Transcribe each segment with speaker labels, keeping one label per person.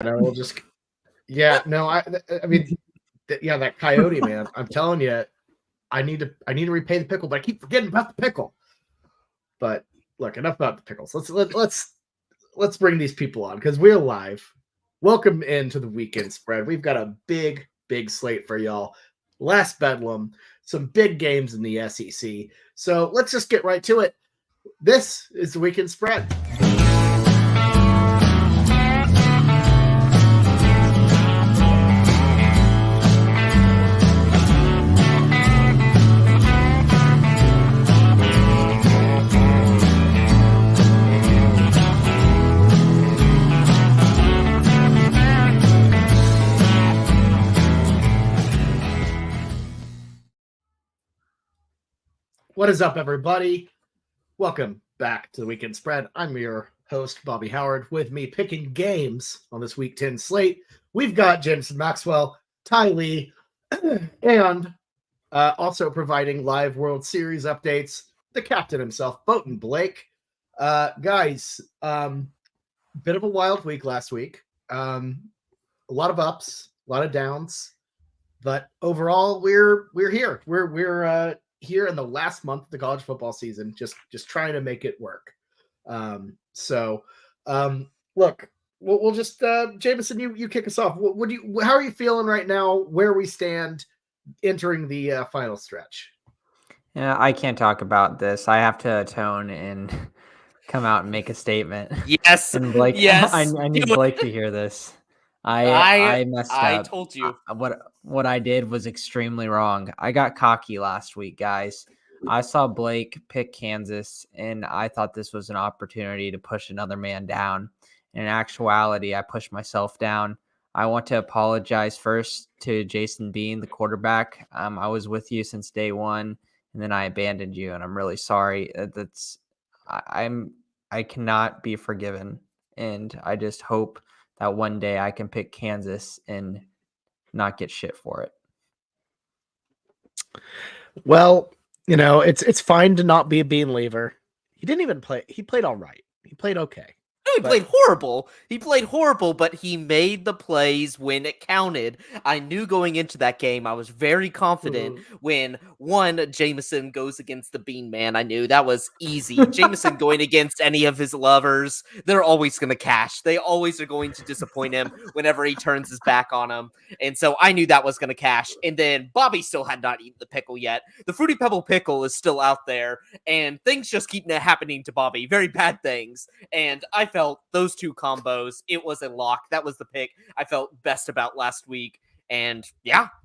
Speaker 1: No, we'll just I mean, that coyote, man. I'm telling you, I need to repay the pickle, but I keep forgetting about the pickle. But look, enough about the pickles. Let's bring these people on because we're live. Welcome into the weekend spread. We've got a big slate for y'all. Last Bedlam, some big games in the SEC. So let's just get right to it. This is the weekend spread. What is up, everybody? Welcome back to the Weekend Spread. I'm your host, Bobby Howard. With me picking games on this Week 10 slate, we've got Jameson Maxwell, Ty Lee, and also providing live World Series updates, the captain himself, Boaton Blake. Guys, bit of a wild week last week. A lot of ups, a lot of downs, but overall, we're here. We're here in the last month of the college football season, just trying to make it work. Look, we'll just Jameson, you kick us off. How are you feeling right now? Where we stand entering the final stretch?
Speaker 2: Yeah, I can't talk about this. I have to atone and come out and make a statement.
Speaker 3: Yes,
Speaker 2: and Blake,
Speaker 3: yes.
Speaker 2: I need Blake to hear this. I messed up.
Speaker 3: I told you.
Speaker 2: What I did was extremely wrong. I got cocky last week, guys. I saw Blake pick Kansas, and I thought this was an opportunity to push another man down. In actuality, I pushed myself down. I want to apologize first to Jason Bean, the quarterback. I was with you since day one, and then I abandoned you, and I'm really sorry. I cannot be forgiven, and I just hope that one day I can pick Kansas and not get shit for it.
Speaker 1: Well, it's fine to not be a bean leaver. He didn't even play. He played all right. He played okay.
Speaker 3: He played horrible. He played horrible, but he made the plays when it counted. I knew going into that game, I was very confident when Jameson goes against the Bean Man. I knew that was easy. Jameson going against any of his lovers, they're always going to cash. They always are going to disappoint him whenever he turns his back on him. And so I knew that was going to cash. And then Bobby still had not eaten the pickle yet. The Fruity Pebble pickle is still out there, and things just keep happening to Bobby. Very bad things. And I felt those two combos, it was a lock. That was the pick I felt best about last week. And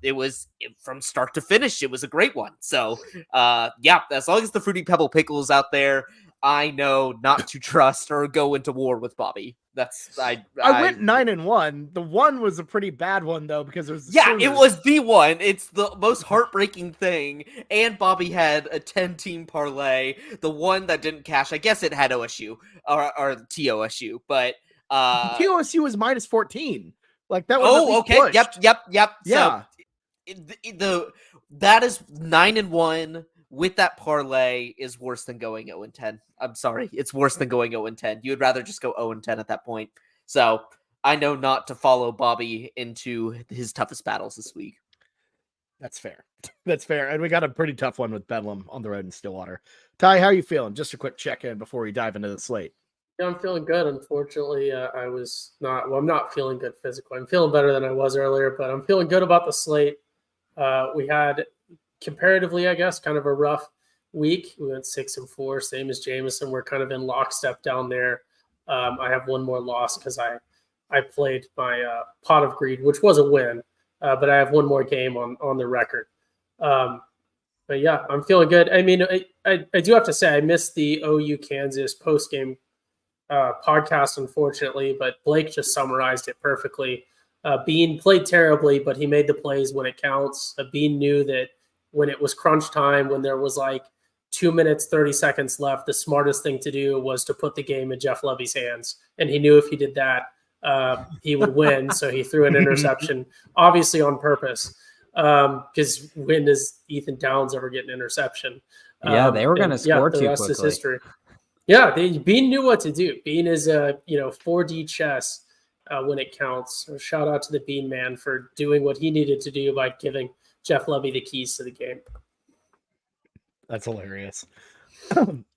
Speaker 3: it was from start to finish. It was a great one. So as long as the Fruity Pebble pickle is out there, I know not to trust or go into war with Bobby. I
Speaker 1: went 9-1. The one was a pretty bad one though, because it was
Speaker 3: it was the one. It's the most heartbreaking thing. And Bobby had a 10-team parlay. The one that didn't cash, I guess it had OSU or TOSU, but
Speaker 1: TOSU was minus 14. Like that was
Speaker 3: okay.
Speaker 1: Pushed.
Speaker 3: Yep.
Speaker 1: Yeah.
Speaker 3: So that is 9-1. With that parlay is worse than going 0-10. I'm sorry. It's worse than going 0-10. You would rather just go 0-10 at that point. So I know not to follow Bobby into his toughest battles this week.
Speaker 1: That's fair. That's fair. And we got a pretty tough one with Bedlam on the road in Stillwater. Ty, how are you feeling? Just a quick check-in before we dive into the slate.
Speaker 4: Yeah, I'm feeling good. Unfortunately, I'm not feeling good physically. I'm feeling better than I was earlier, but I'm feeling good about the slate. We had comparatively, I guess, kind of a rough week. We went 6-4, same as Jameson. We're kind of in lockstep down there. I have one more loss because I played my pot of greed, which was a win, but I have one more game on the record. But yeah, I'm feeling good. I mean, I do have to say I missed the OU Kansas post game podcast, unfortunately, but Blake just summarized it perfectly. Bean played terribly, but he made the plays when it counts. Bean knew that when it was crunch time, when there was like 2 minutes, 30 seconds left, the smartest thing to do was to put the game in Jeff Levy's hands. And he knew if he did that, he would win. So he threw an interception, obviously on purpose, because when does Ethan Downs ever get an interception?
Speaker 2: Yeah, they were going to score too quickly. The rest
Speaker 4: is history. Yeah, Bean knew what to do. Bean is a 4D chess, when it counts. So shout out to the Bean Man for doing what he needed to do by giving Jeff Levy the keys to the game.
Speaker 1: That's hilarious.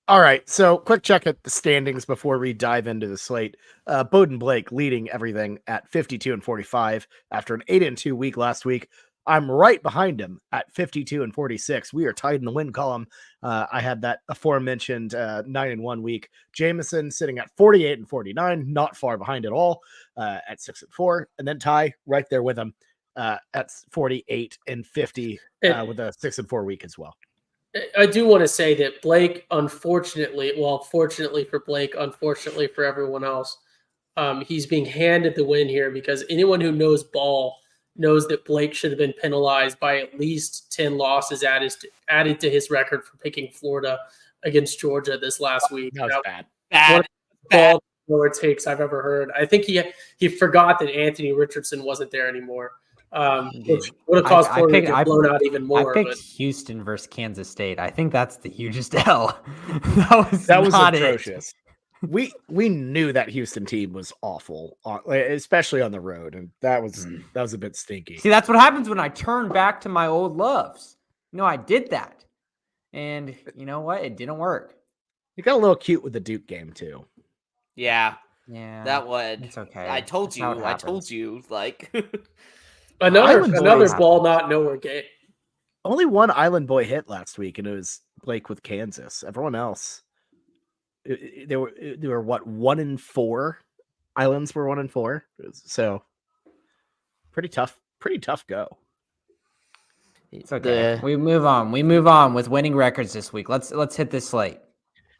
Speaker 1: All right, so quick check at the standings before we dive into the slate. Bowden Blake leading everything at 52-45 after an 8-2 week last week. I'm right behind him at 52-46. We are tied in the win column. I had that aforementioned 9-1 week. Jameson sitting at 48-49, not far behind at all, at 6-4, and then Ty right there with him at 48-50 with a 6-4 week as well.
Speaker 4: I do want to say that Blake, fortunately for Blake, unfortunately for everyone else, he's being handed the win here because anyone who knows ball knows that Blake should have been penalized by at least 10 losses added to his record for picking Florida against Georgia this last week.
Speaker 1: That was bad.
Speaker 4: One of the ball lower takes I've ever heard. I think he forgot that Anthony Richardson wasn't there anymore. Which would have caused Florida to get blown out even more.
Speaker 2: I picked Houston versus Kansas State. I think that's the hugest L. that was
Speaker 1: atrocious. We knew that Houston team was awful, especially on the road, and that was a bit stinky.
Speaker 2: See, that's what happens when I turn back to my old loves. I did that, and you know what? It didn't work.
Speaker 1: You got a little cute with the Duke game too.
Speaker 3: Yeah,
Speaker 2: that
Speaker 3: would.
Speaker 2: It's okay.
Speaker 3: I told you. Like
Speaker 4: another ball not nowhere game.
Speaker 1: Only one Island Boy hit last week, and it was Blake with Kansas. Everyone else. They were what 1-4. Islands were 1-4. So pretty tough go.
Speaker 2: It's okay. We move on with winning records this week. Let's hit this slate.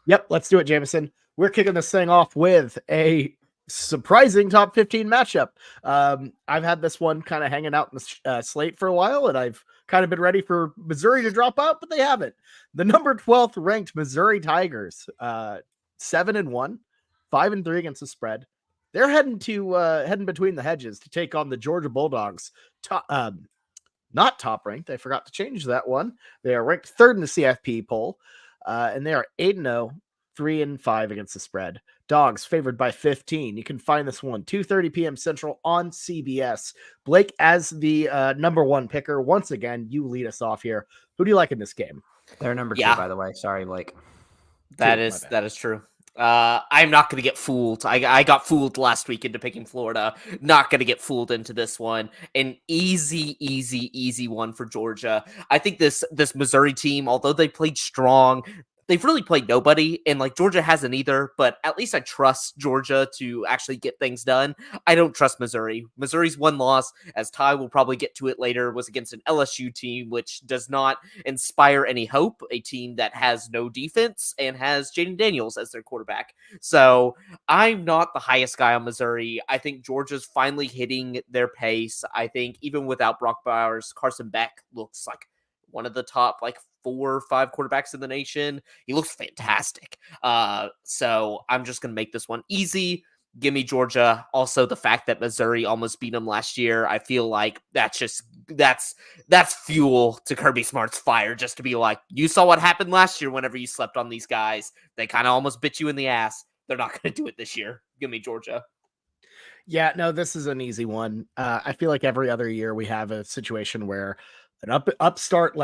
Speaker 1: Yep, let's do it, Jameson. We're kicking this thing off with a surprising top 15 matchup. I've had this one kind of hanging out in the slate for a while, and I've kind of been ready for Missouri to drop out, but they haven't. The number 12th ranked Missouri Tigers, 7-1, 5-3 against the spread. They're heading between the hedges to take on the Georgia Bulldogs. Not top ranked. I forgot to change that one. They are ranked third in the CFP poll, and they are 8-0, 3-5 against the spread. Dogs favored by 15. You can find this one 2:30 p.m. Central on CBS. Blake, as the number one picker, once again, you lead us off here. Who do you like in this game?
Speaker 2: They're number 2, by the way. Sorry, Blake.
Speaker 3: That is true. I'm not going to get fooled. I got fooled last week into picking Florida. Not going to get fooled into this one. An easy one for Georgia. I think this Missouri team, although they played strong, they've really played nobody, and Georgia hasn't either, but at least I trust Georgia to actually get things done. I don't trust Missouri. Missouri's one loss, as Ty will probably get to it later, was against an LSU team, which does not inspire any hope, a team that has no defense and has Jaden Daniels as their quarterback. So I'm not the highest guy on Missouri. I think Georgia's finally hitting their pace. I think even without Brock Bowers, Carson Beck looks like one of the top 4 or 5 quarterbacks in the nation. He looks fantastic. So I'm just going to make this one easy. Give me Georgia. Also, the fact that Missouri almost beat them last year, I feel like that's fuel to Kirby Smart's fire, just to be like, you saw what happened last year whenever you slept on these guys. They kind of almost bit you in the ass. They're not going to do it this year. Give me Georgia.
Speaker 1: Yeah, no, this is an easy one. I feel like every other year we have a situation where an upstart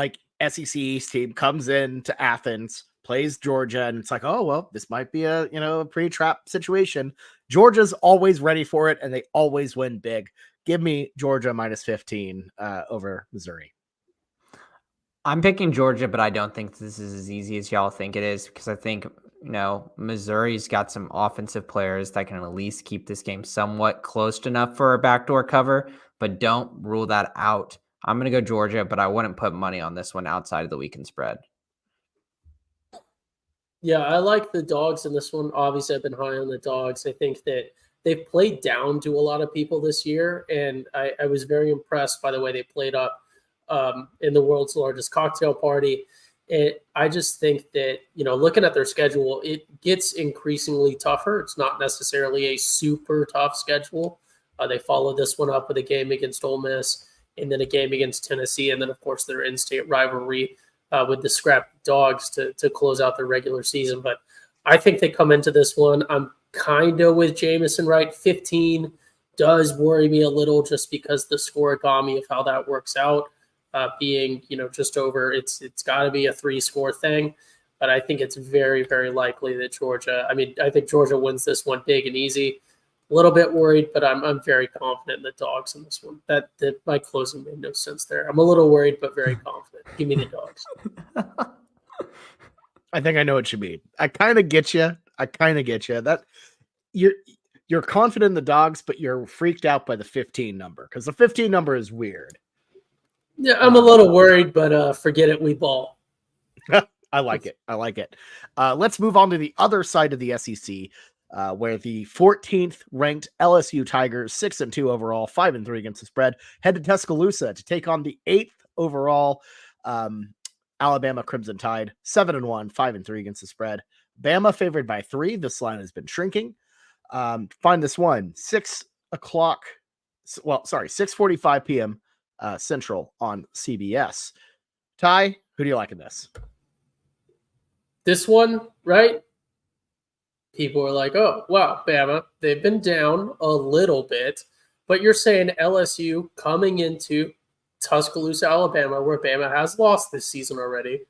Speaker 1: SEC East team comes in to Athens, plays Georgia, and it's like, oh, well, this might be a pre-trap situation. Georgia's always ready for it, and they always win big. Give me Georgia minus 15 over Missouri.
Speaker 2: I'm picking Georgia, but I don't think this is as easy as y'all think it is, because I think, Missouri's got some offensive players that can at least keep this game somewhat close enough for a backdoor cover, but don't rule that out. I'm going to go Georgia, but I wouldn't put money on this one outside of the weekend spread.
Speaker 4: Yeah, I like the dogs in this one. Obviously, I've been high on the dogs. I think that they've played down to a lot of people this year, and I was very impressed by the way they played up in the world's largest cocktail party. I just think that, looking at their schedule, it gets increasingly tougher. It's not necessarily a super tough schedule. They follow this one up with a game against Ole Miss, and then a game against Tennessee, and then, of course, their in-state rivalry with the Scrap Dogs to close out their regular season. But I think they come into this one. I'm kind of with Jameson, right? 15 does worry me a little just because the scoregami of how that works out, being, just over, it's got to be a 3-score thing. But I think it's very, very likely that I think Georgia wins this one big and easy. A little bit worried, but I'm very confident in the dogs in this one. That my closing made no sense there. I'm a little worried, but very confident. Give me the dogs.
Speaker 1: I think I know what you mean. I kind of get you. That you're confident in the dogs, but you're freaked out by the 15 number because the 15 number is weird.
Speaker 4: Yeah, I'm a little worried, but forget it. We ball.
Speaker 1: I like it. Let's move on to the other side of the SEC, where the 14th ranked LSU Tigers, 6-2 overall, 5-3 against the spread, head to Tuscaloosa to take on the 8th overall Alabama Crimson Tide, 7-1, 5-3 against the spread. Bama favored by 3. This line has been shrinking. Find this one, 6:45 p.m. Central on CBS. Ty, who do you like in this?
Speaker 4: This one, right? People are like, oh, wow, Bama, they've been down a little bit, but you're saying LSU coming into Tuscaloosa, Alabama, where Bama has lost this season already,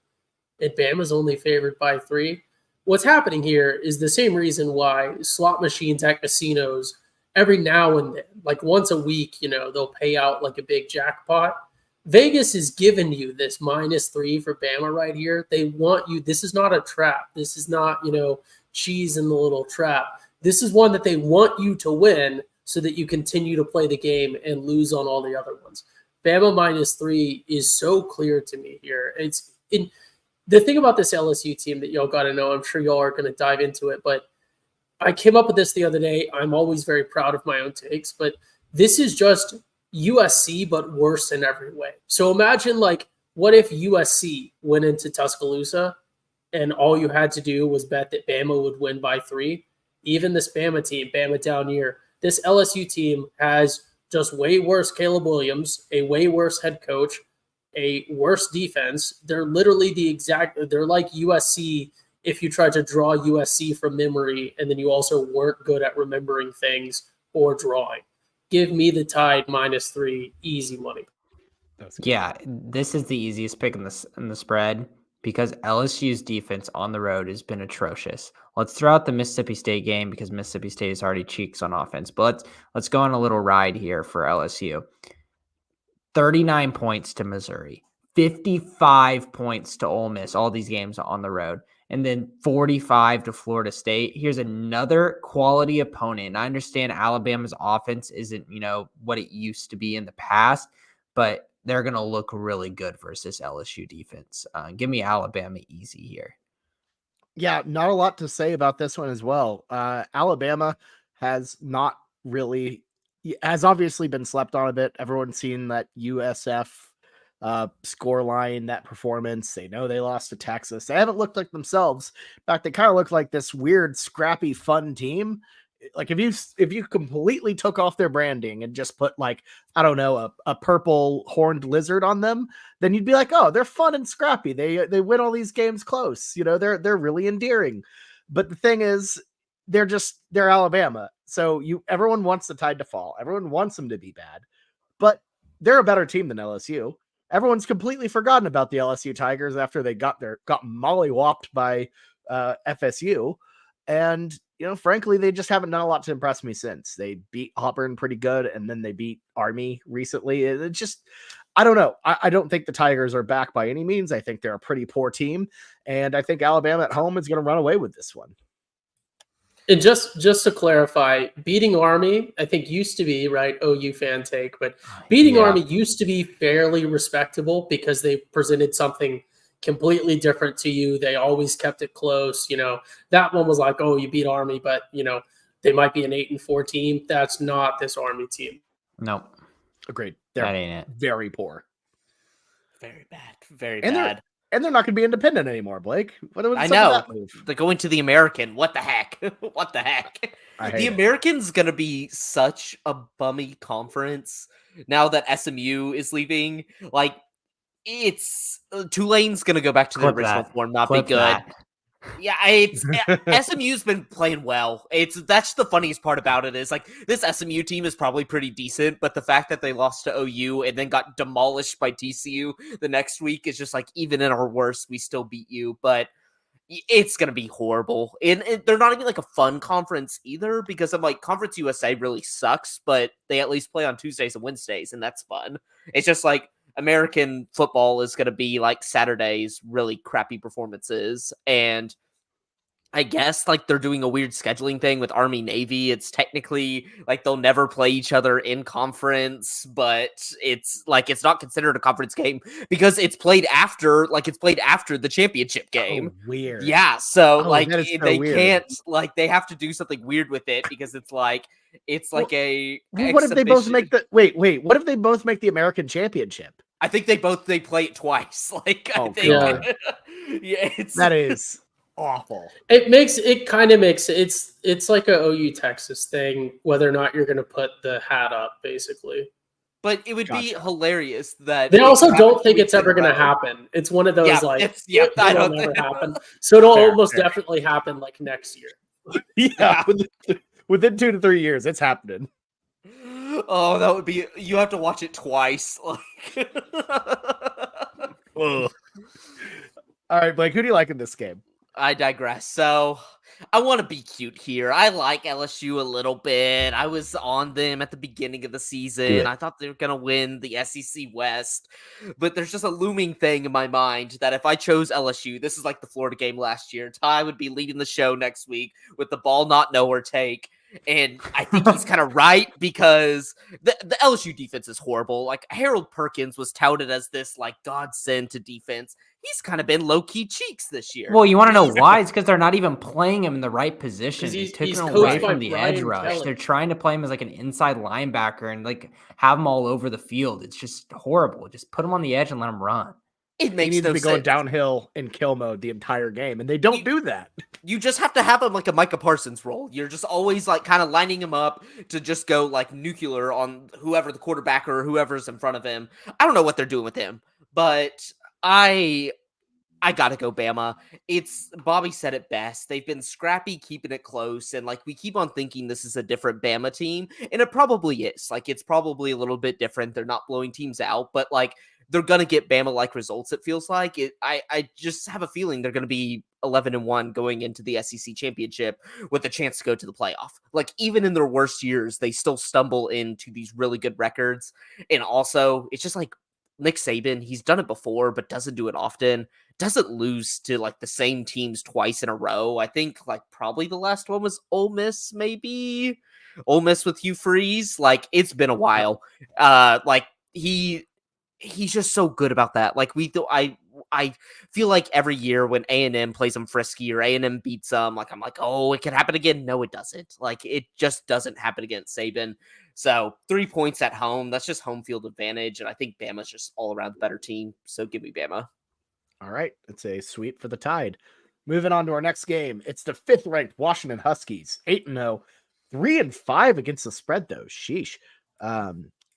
Speaker 4: and Bama's only favored by 3. What's happening here is the same reason why slot machines at casinos every now and then, like once a week, they'll pay out like a big jackpot. Vegas is giving you this -3 for Bama right here. They want you. This is not a trap. This is not, cheese in the little trap. This is one that they want you to win so that you continue to play the game and lose on all the other ones. Bama -3 is so clear to me here. The thing about this LSU team that y'all got to know, I'm sure y'all are going to dive into it, but I came up with this the other day. I'm always very proud of my own takes, but this is just USC, but worse in every way. So imagine, what if USC went into Tuscaloosa and all you had to do was bet that Bama would win by 3? Even this Bama team, Bama down here, this LSU team has just way worse Caleb Williams, a way worse head coach, a worse defense. They're literally they're like USC if you tried to draw USC from memory and then you also weren't good at remembering things or drawing. Give me the Tide -3, easy money.
Speaker 2: Yeah, this is the easiest pick in the spread because LSU's defense on the road has been atrocious. Let's throw out the Mississippi State game because Mississippi State is already cheeks on offense. But let's go on a little ride here for LSU. 39 points to Missouri, 55 points to Ole Miss, all these games on the road, and then 45 to Florida State. Here's another quality opponent. And I understand Alabama's offense isn't, what it used to be in the past, but they're going to look really good versus LSU defense. Give me Alabama easy here.
Speaker 1: Yeah, not a lot to say about this one as well. Alabama has obviously been slept on a bit. Everyone's seen that USF score line, that performance. They know they lost to Texas. They haven't looked like themselves. In fact, they kind of look like this weird, scrappy, fun team. Like if you completely took off their branding and just put a purple horned lizard on them, then you'd be like, oh, they're fun and scrappy. They win all these games close. They're really endearing. But the thing is, they're Alabama. So everyone wants the Tide to fall. Everyone wants them to be bad, but they're a better team than LSU. Everyone's completely forgotten about the LSU Tigers after they got mollywopped by FSU. And, frankly, they just haven't done a lot to impress me since. They beat Auburn pretty good, and then they beat Army recently. It's just, I don't know. I don't think the Tigers are back by any means. I think they're a pretty poor team, and I think Alabama at home is going to run away with this one.
Speaker 4: And just to clarify, beating Army, I think used to be, right, OU fan take, but beating Army used to be fairly respectable because they presented something completely different to you. They always kept it close. That one was like, oh, you beat Army, but they might be an 8-4 team. That's not this Army team.
Speaker 2: Nope.
Speaker 1: Agreed.
Speaker 2: That ain't it.
Speaker 1: Very poor.
Speaker 3: Very bad. Very bad.
Speaker 1: And they're not going to be independent anymore, Blake.
Speaker 3: I know. They're going to the American. What the heck? What the heck? The American's going to be such a bummy conference now that SMU is leaving. It's Tulane's going to go back to the original form, not be good. Yeah, SMU's been playing well. That's the funniest part about it is like this SMU team is probably pretty decent, but the fact that they lost to OU and then got demolished by TCU the next week is just like even in our worst, we still beat you. But it's gonna be horrible, and they're not even like a fun conference either because I'm like Conference USA really sucks, but they at least play on Tuesdays and Wednesdays, and that's fun. It's just like American football is gonna be like Saturday's really crappy performances, and I guess like they're doing a weird scheduling thing with Army Navy. It's technically like they'll never play each other in conference, but it's like it's not considered a conference game because it's played after the championship game.
Speaker 1: Oh, weird.
Speaker 3: Yeah, so
Speaker 1: Oh,
Speaker 3: like
Speaker 1: that is so
Speaker 3: they
Speaker 1: weird.
Speaker 3: can't like they have to do something weird with it because it's like
Speaker 1: Well,
Speaker 3: a
Speaker 1: what if they both
Speaker 3: exhibition.
Speaker 1: make the wait? What if they both make the American championship?
Speaker 3: I think they play it twice. Like I
Speaker 1: Oh,
Speaker 3: think
Speaker 1: God.
Speaker 3: yeah, it's
Speaker 1: That is awful.
Speaker 4: It kind of makes it's like a OU Texas thing, whether or not you're going to put the hat up, basically.
Speaker 3: but it would be
Speaker 1: Gotcha.
Speaker 3: hilarious that
Speaker 4: They
Speaker 3: it
Speaker 4: also
Speaker 3: happened
Speaker 4: don't think
Speaker 3: 2
Speaker 4: it's
Speaker 3: weeks in
Speaker 4: ever
Speaker 3: a
Speaker 4: going to
Speaker 3: row.
Speaker 4: happen. It's one of those
Speaker 3: Yeah,
Speaker 4: like
Speaker 3: I
Speaker 4: it'll
Speaker 3: don't
Speaker 4: never
Speaker 3: think
Speaker 4: happen. So it'll
Speaker 1: Fair,
Speaker 4: almost
Speaker 1: fair.
Speaker 4: definitely happen like next year.
Speaker 1: Yeah, within 2 to 3 years, it's happening.
Speaker 3: Oh, that would be. You have to watch it twice. Like,
Speaker 1: Ugh. All right, Blake, who do you like in this game?
Speaker 3: I digress. So I want to be cute here. I like LSU a little bit. I was on them at the beginning of the season. I thought they were going to win the SEC West. But there's just a looming thing in my mind that if I chose LSU, this is like the Florida game last year, Ty would be leading the show next week with the ball not nowhere take. And I think he's kind of right because the LSU defense is horrible. Like Harold Perkins was touted as this like godsend to defense. He's kind of been low-key cheeks this year.
Speaker 2: Well, you want to know why? It's because they're not even playing him in the right position. They
Speaker 4: he's
Speaker 2: took him
Speaker 4: coached
Speaker 2: away
Speaker 4: by
Speaker 2: from the edge
Speaker 4: Brian
Speaker 2: rush.
Speaker 4: Kelly.
Speaker 2: They're trying to play him as like an inside linebacker and like have him all over the field. It's just horrible. Just put him on the edge and let him run.
Speaker 3: It
Speaker 1: He
Speaker 3: makes
Speaker 1: needs
Speaker 3: no
Speaker 1: to be going
Speaker 3: sense.
Speaker 1: downhill in kill mode the entire game, and they don't do that.
Speaker 3: You just have to have him like a Micah Parsons role. You're just always like kind of lining him up to just go like nuclear on whoever the quarterback or whoever's in front of him. I don't know what they're doing with him, but I gotta go Bama. It's Bobby said it best. They've been scrappy, keeping it close, and like we keep on thinking this is a different Bama team, and it probably is. Like it's probably a little bit different. They're not blowing teams out, but like they're gonna get Bama-like results. It feels like it. I just have a feeling they're gonna be 11-1 going into the SEC championship with a chance to go to the playoff. Like even in their worst years, they still stumble into these really good records, and also it's just like Nick Saban. He's done it before, but doesn't do it often. Doesn't lose to like the same teams twice in a row. I think like probably the last one was Ole Miss, maybe Ole Miss with Hugh Freeze. Like it's been a while. Like he's just so good about that. Like I feel like every year when A&M plays them frisky or A&M beats them, like I'm like, oh, it can happen again. No, it doesn't. Like it just doesn't happen against Saban. So 3 points at home. That's just home field advantage, and I think Bama's just all around the better team. So give me Bama.
Speaker 1: All right, it's a sweep for the Tide. Moving on to our next game. It's the 5th-ranked Washington Huskies, 8-0, 3-5 against the spread, though. Sheesh.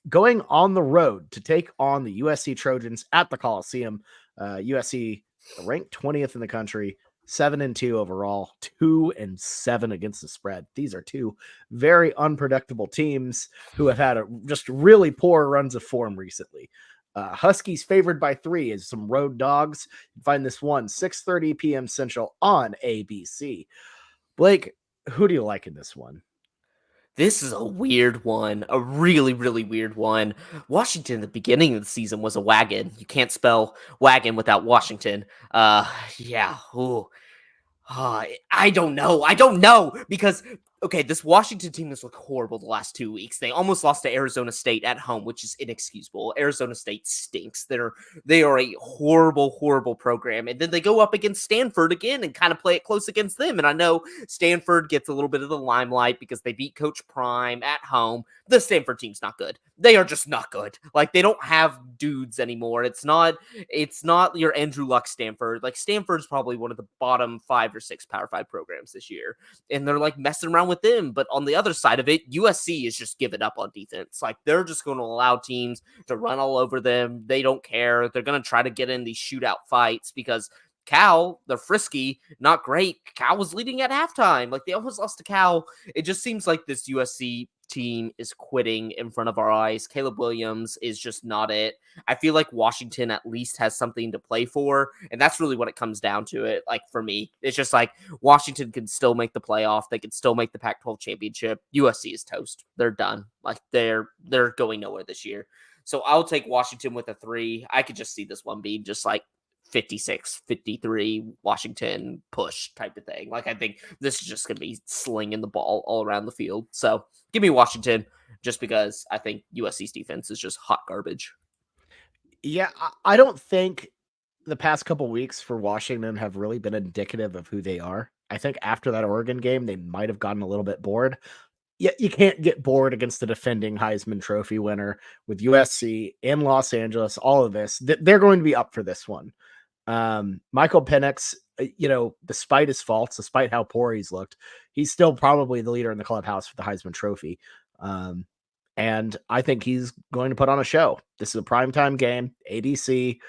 Speaker 1: Going on the road to take on the USC Trojans at the Coliseum. USC ranked 20th in the country, 7-2 overall, 2-7 against the spread. These are two very unpredictable teams who have had just really poor runs of form recently. Huskies favored by 3 as some road dogs. You find this one 6:30 p.m. Central on ABC. Blake, who do you like in this one?
Speaker 3: This is a weird one, a really, really weird one. Washington at the beginning of the season was a wagon. You can't spell wagon without Washington. Yeah. Ooh. I don't know because okay, this Washington team has looked horrible the last 2 weeks. They almost lost to Arizona State at home, which is inexcusable. Arizona State stinks. They are a horrible, horrible program. And then they go up against Stanford again and kind of play it close against them. And I know Stanford gets a little bit of the limelight because they beat Coach Prime at home. The Stanford team's not good. They are just not good. Like they don't have dudes anymore. It's not your Andrew Luck Stanford. Like Stanford's probably one of the bottom 5 or 6 Power 5 programs this year. And they're like messing around with them. But on the other side of it, USC is just giving up on defense. Like they're just going to allow teams to run all over them. They don't care. They're going to try to get in these shootout fights because Cal, they're frisky, not great. Cal was leading at halftime. Like, they almost lost to Cal. It just seems like this USC team is quitting in front of our eyes. Caleb Williams is just not it. I feel like Washington at least has something to play for, and that's really what it comes down to. It, like, for me, it's just like Washington can still make the playoff. They can still make the Pac-12 championship. USC is toast. They're done. Like, they're going nowhere this year. So I'll take Washington with a 3. I could just see this one being just like 56, 53, Washington push type of thing. Like, I think this is just going to be slinging the ball all around the field. So give me Washington just because I think USC's defense is just hot garbage.
Speaker 1: Yeah, I don't think the past couple weeks for Washington have really been indicative of who they are. I think after that Oregon game, they might have gotten a little bit bored. Yeah, you can't get bored against the defending Heisman Trophy winner with USC in Los Angeles. All of this, they're going to be up for this one. Michael Penix, despite his faults, despite how poor he's looked, he's still probably the leader in the clubhouse for the Heisman Trophy. And I think he's going to put on a show. This is a primetime game, ABC.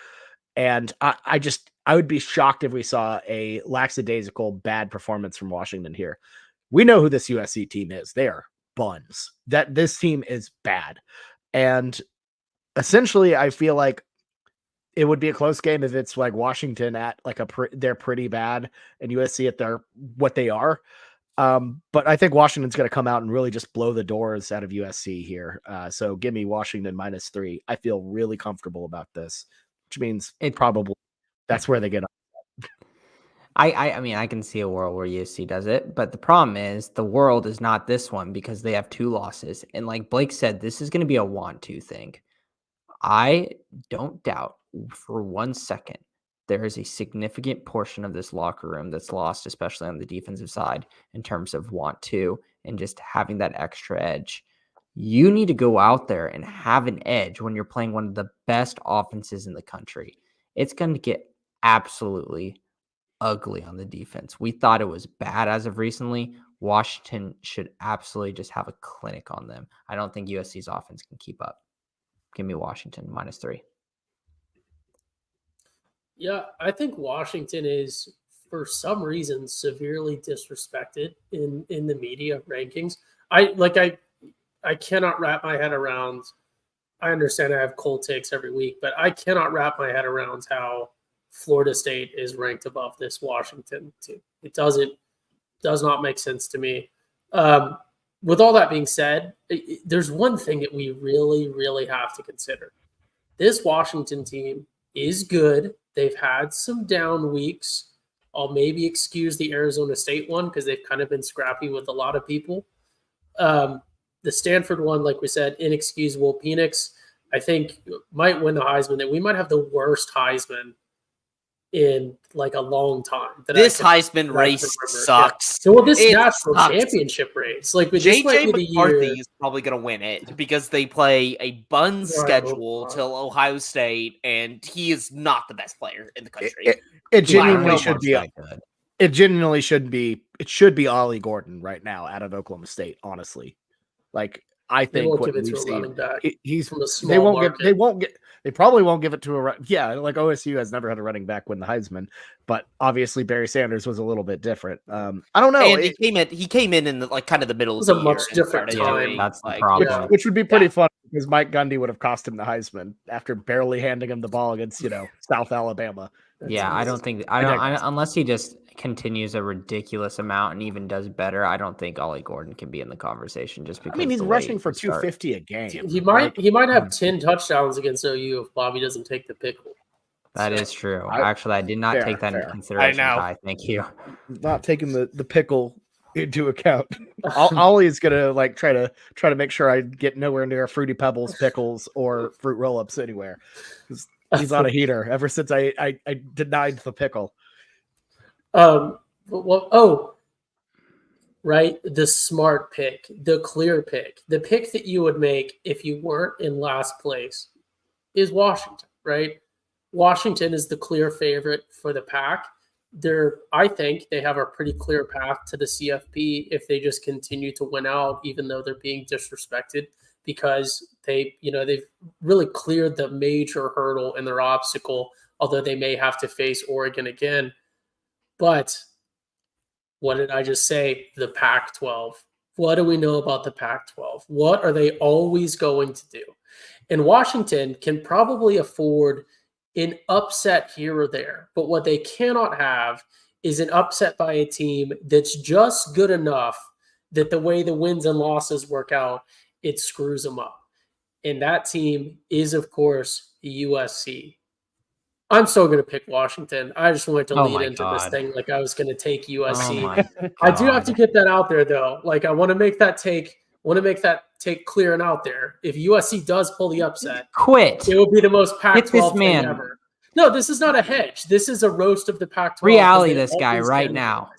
Speaker 1: And I would be shocked if we saw a lackadaisical bad performance from Washington here. We know who this USC team is. They are buns. That this team is bad. And essentially, I feel like it would be a close game if it's like Washington at like they're pretty bad and USC at what they are. But I think Washington's going to come out and really just blow the doors out of USC here. So give me Washington -3. I feel really comfortable about this, which means that's where they get up.
Speaker 2: I mean, I can see a world where USC does it, but the problem is the world is not this one because they have 2 losses. And like Blake said, this is going to be a want-to thing. I don't doubt for 1 second there is a significant portion of this locker room that's lost, especially on the defensive side, in terms of want to and just having that extra edge. You need to go out there and have an edge when you're playing one of the best offenses in the country. It's going to get absolutely ugly on the defense. We thought it was bad as of recently. Washington should absolutely just have a clinic on them. I don't think USC's offense can keep up. Give me Washington -3.
Speaker 4: Yeah, I think Washington is, for some reason, severely disrespected in the media rankings. I cannot wrap my head around. I understand I have cold takes every week, but I cannot wrap my head around how Florida State is ranked above this Washington team. It does not make sense to me. With all that being said, there's one thing that we really, really have to consider. This Washington team is good. They've had some down weeks. I'll maybe excuse the Arizona State one because they've kind of been scrappy with a lot of people. The Stanford one, like we said, inexcusable. Penix, I think, might win the Heisman. That we might have the worst Heisman in like a long time.
Speaker 3: This Heisman race sucks.
Speaker 4: Yeah. So this national championship race, like with
Speaker 3: JJ McCarthy is probably going to win it because they play a bun schedule till Ohio State, and he is not the best player in the country.
Speaker 1: It genuinely should be. It genuinely should be. It should be Ollie Gordon right now out of Oklahoma State. Honestly, like I think what we've seen, they probably won't give it to like OSU has never had a running back win the Heisman, but obviously Barry Sanders was a little bit different. I don't know.
Speaker 3: And he came in the kind of the middle of the year.
Speaker 4: It was a much different time.
Speaker 2: That's the problem.
Speaker 1: Which would be pretty fun because Mike Gundy would have cost him the Heisman after barely handing him the ball against South Alabama.
Speaker 2: I don't think unless he just continues a ridiculous amount and even does better. I don't think Ollie Gordon can be in the conversation just because.
Speaker 1: I mean, he's rushing for 250 a game.
Speaker 4: He might have 10 touchdowns against OU if Bobby doesn't take the pickle.
Speaker 2: That is true. Actually, I did not take that into consideration. I know. Thank you.
Speaker 1: Not taking the pickle into account. Ollie is gonna try to make sure I get nowhere near Fruity Pebbles, pickles, or fruit roll-ups anywhere. He's on a heater ever since I denied the pickle.
Speaker 4: Right. The smart pick, the clear pick, the pick that you would make if you weren't in last place is Washington, right? Washington is the clear favorite for the pack. I think they have a pretty clear path to the CFP if they just continue to win out, even though they're being disrespected, because they've really cleared the major hurdle in their obstacle, although they may have to face Oregon again. But what did I just say? The Pac-12. What do we know about the Pac-12? What are they always going to do? And Washington can probably afford an upset here or there, but what they cannot have is an upset by a team that's just good enough that the way the wins and losses work out, it screws them up. And that team is, of course, USC. I'm still going to pick Washington. I just wanted to lead into this thing like I was going to take USC. I do have to get that out there, though. Like, I want to make that take clear and out there. If USC does pull the upset, it will be the most Pac-12 thing ever. No, this is not a hedge. This is a roast of the Pac-12.
Speaker 2: Reality this guy right now.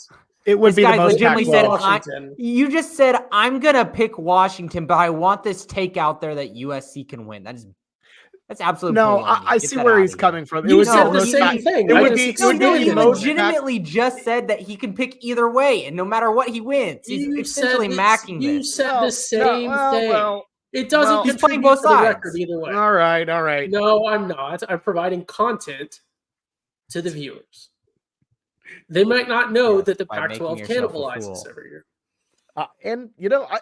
Speaker 1: It would be the most
Speaker 2: Pac-12. You just said, I'm going to pick Washington, but I want this take out there that USC can win. That's absolutely
Speaker 1: no. I see where he's coming from.
Speaker 4: You said the same thing.
Speaker 2: He legitimately just said that he can pick either way, and no matter what he wins, he's essentially macking this.
Speaker 4: You said the same thing. It doesn't
Speaker 2: he's playing both sides.
Speaker 4: Record either way.
Speaker 1: All right.
Speaker 4: No, I'm not. I'm providing content to the viewers. They might not know that the Pac-12 cannibalizes every year.
Speaker 1: And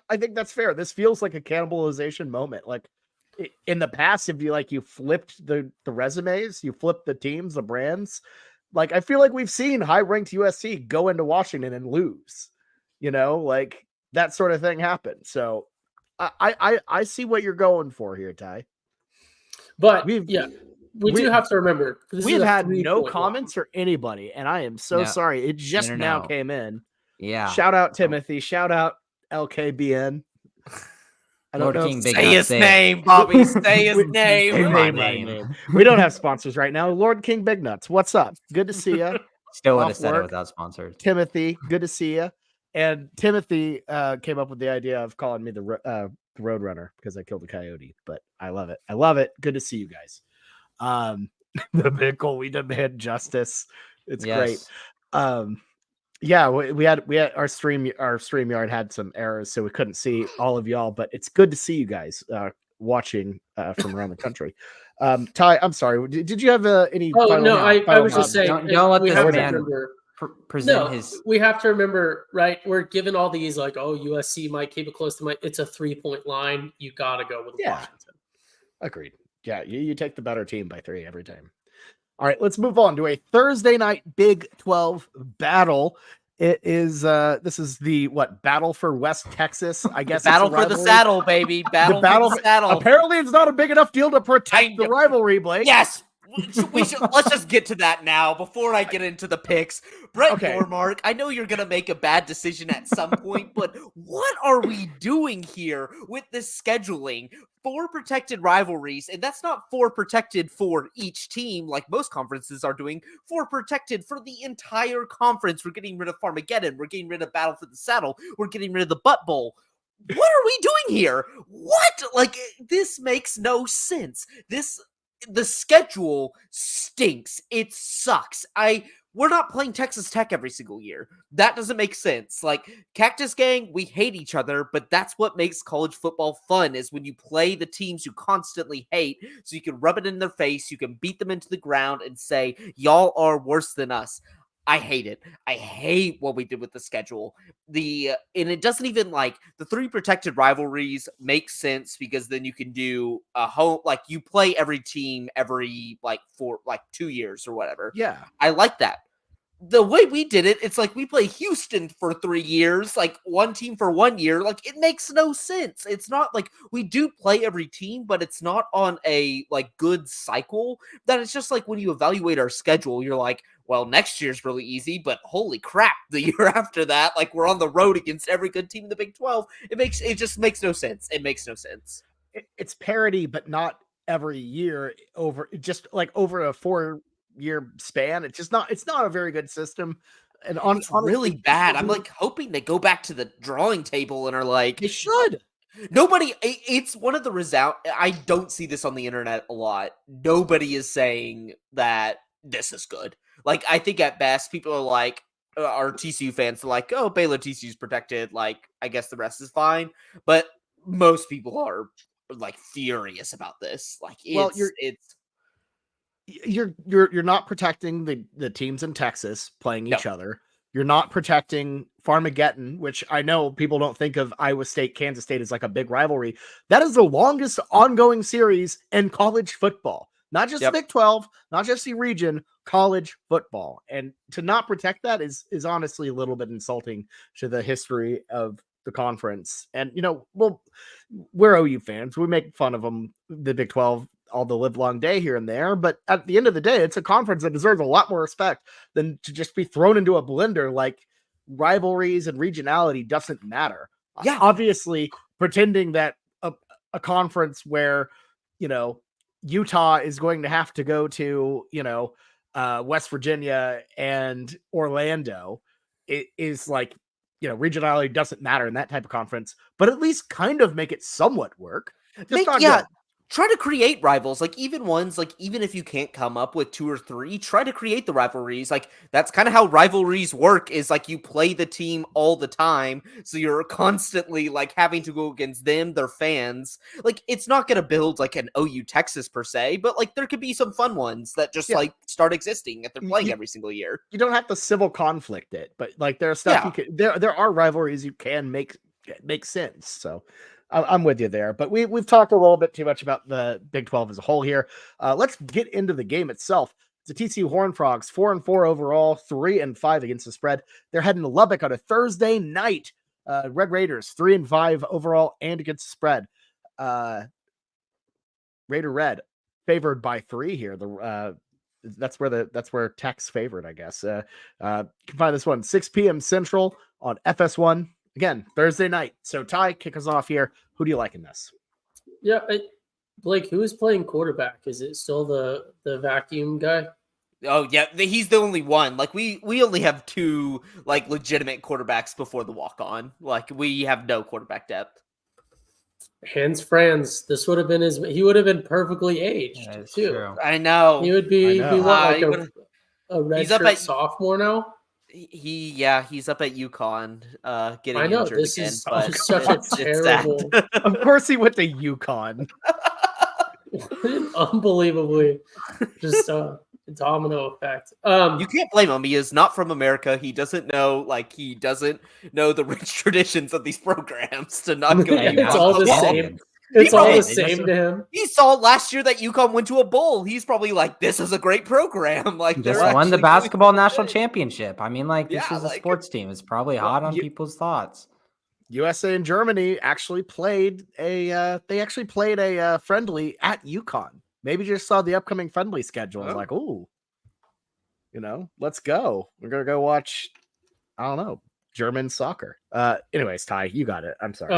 Speaker 1: I think that's fair. This feels like a cannibalization moment. Like, in the past, if you flipped the resumes, you flipped the teams, the brands, like I feel like we've seen high-ranked USC go into Washington and lose, like that sort of thing happen. So I see what you're going for here, Ty.
Speaker 4: But we do have to remember
Speaker 1: we've had no comments or anybody, and I am so sorry. It just now came in.
Speaker 2: Yeah.
Speaker 1: Shout out Timothy. Shout out LKBN. I don't know.
Speaker 3: Say his name, Bobby. Say his name.
Speaker 1: We don't have sponsors right now. Lord King Big Nuts, what's up? Good to see you.
Speaker 2: Still would have said it without sponsors.
Speaker 1: Timothy, good to see you. And Timothy came up with the idea of calling me the Road Runner because I killed a coyote. But I love it. I love it. Good to see you guys. The Mickle, we demand justice. It's great. Yeah, we had our StreamYard had some errors, so we couldn't see all of y'all, but it's good to see you guys watching from around the country. Ty, I'm sorry. Did you have any?
Speaker 4: Oh no, I was just saying.
Speaker 2: Don't let this man present his.
Speaker 4: We have to remember, right? We're given all these like, USC might keep it close to it's a 3-point line. You got to go with Washington.
Speaker 1: Agreed. Yeah, you take the better team by 3 every time. All right, let's move on to a Thursday night Big 12 battle. It is this is the battle for West Texas, I guess.
Speaker 3: Battle for the saddle, baby. Battle for the saddle.
Speaker 1: Apparently, it's not a big enough deal to protect the rivalry, Blake.
Speaker 3: Yes. Let's just get to that now before I get into the picks. Brett Normark, I know you're going to make a bad decision at some point, but what are we doing here with this scheduling? 4 protected rivalries, and that's not 4 protected for each team like most conferences are doing. 4 protected for the entire conference. We're getting rid of Farmageddon. We're getting rid of Battle for the Saddle. We're getting rid of the Butt Bowl. What are we doing here? What? Like, this makes no sense. The schedule stinks. It sucks. We're not playing Texas Tech every single year. That doesn't make sense. Like, Cactus Gang, we hate each other, but that's what makes college football fun, is when you play the teams you constantly hate, so you can rub it in their face, you can beat them into the ground and say, y'all are worse than us. I hate it. I hate what we did with the schedule. And it doesn't even the 3 protected rivalries make sense because then you can do a whole, you play every team every for 2 years or whatever.
Speaker 1: Yeah.
Speaker 3: I like that. The way we did it, it's we play Houston for 3 years, one team for 1 year. It makes no sense. It's not we do play every team, but it's not on a good cycle. That it's just when you evaluate our schedule, you're well, next year's really easy, but holy crap, the year after that, we're on the road against every good team in the Big 12. It just makes no sense. It makes no sense.
Speaker 1: It's parity, but not every year over over a 4-year span. It's not a very good system. And
Speaker 3: it's really bad. I'm hoping they go back to the drawing table and are
Speaker 1: they should.
Speaker 3: Nobody, it's one of the I don't see this on the internet a lot. Nobody is saying that this is good. I think at best people are our TCU fans are Baylor TCU's protected. I guess the rest is fine. But most people are like furious about this. Like
Speaker 1: Well,
Speaker 3: it's
Speaker 1: you're not protecting the teams in Texas playing each other. You're not protecting Farmageddon, which I know people don't think of Iowa State, Kansas State as like a big rivalry. That is the longest ongoing series in college football. Not just Big 12, not just the region, college football. And to not protect that is honestly a little bit insulting to the history of the conference. And, well, we're OU fans. We make fun of them, the Big 12, all the live long day here and there. But at the end of the day, it's a conference that deserves a lot more respect than to just be thrown into a blender like rivalries and regionality doesn't matter.
Speaker 3: Yeah.
Speaker 1: Obviously, pretending that a conference where, Utah is going to have to go to, West Virginia and Orlando, it is like, regionality doesn't matter in that type of conference, but at least kind of make it somewhat work. Just not good.
Speaker 3: Try to create rivals, like even ones, like even if you can't come up with 2 or 3, try to create the rivalries. Like that's kind of how rivalries work, is like you play the team all the time. So you're constantly like having to go against them, their fans. Like it's not going to build like an OU Texas per se, but like there could be some fun ones that just like start existing if they're playing every single year.
Speaker 1: You don't have to civil conflict it, but like there's stuff you can, there are rivalries you can make sense. So I'm with you there, but we've talked a little bit too much about the Big 12 as a whole here. Let's get into the game itself. The TCU Horned Frogs, 4-4 overall, 3-5 against the spread. They're heading to Lubbock on a Thursday night. Red Raiders, 3-5 overall and against the spread. Raider Red favored by 3 here. That's where Tech's favored, I guess. You can find this one 6 p.m. Central on FS1. Again, Thursday night. So Ty, kick us off here. Who do you like in this?
Speaker 4: Yeah, Blake, who is playing quarterback? Is it still the vacuum guy?
Speaker 3: Oh yeah, he's the only one. Like we only have 2 like legitimate quarterbacks before the walk-on. Like we have no quarterback depth.
Speaker 4: Hans Franz. This would have been he would have been perfectly aged too.
Speaker 2: True.
Speaker 3: I know.
Speaker 4: He would be what, like a redshirt sophomore now.
Speaker 3: He's up at UConn, getting injured
Speaker 4: this
Speaker 3: again.
Speaker 4: is
Speaker 3: But
Speaker 4: such a terrible.
Speaker 1: Of course, he went to UConn.
Speaker 4: Unbelievably, just domino effect.
Speaker 3: You can't blame him. He is not from America. He doesn't know the rich traditions of these programs to not go.
Speaker 4: It's all the same. It's all the same to him.
Speaker 3: He saw last year that UConn went to a bowl. He's probably like, this is a great program. Like,
Speaker 2: just won the basketball national championship. I mean, like, this is a sports team. It's probably hot on people's thoughts.
Speaker 1: USA and Germany actually played a friendly at UConn. Maybe just saw the upcoming friendly schedule. And was like, ooh, let's go. We're gonna go watch, I don't know, German soccer. Anyways, Ty, you got it. I'm sorry.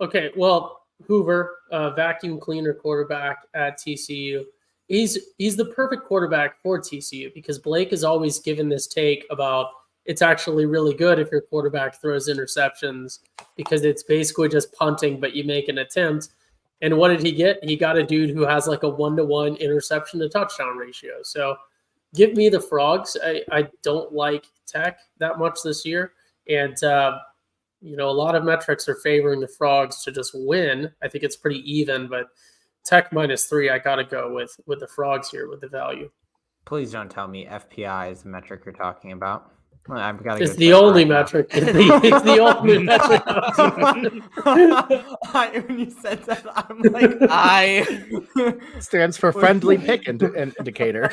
Speaker 4: Okay. Well, Hoover, vacuum cleaner quarterback at TCU. He's the perfect quarterback for TCU because Blake has always given this take about it's actually really good if your quarterback throws interceptions because it's basically just punting, but you make an attempt. And what did he get? He got a dude who has like a 1-to-1 interception to touchdown ratio. So give me the Frogs. I don't like Tech that much this year. And, a lot of metrics are favoring the Frogs to just win. I think it's pretty even, but Tech -3, I got to go with the Frogs here with the value.
Speaker 2: Please don't tell me FPI is the metric you're talking about. I've got to.
Speaker 4: It's the only metric. It's the only metric.
Speaker 2: When you said that, I'm like,
Speaker 1: stands for friendly pick indicator.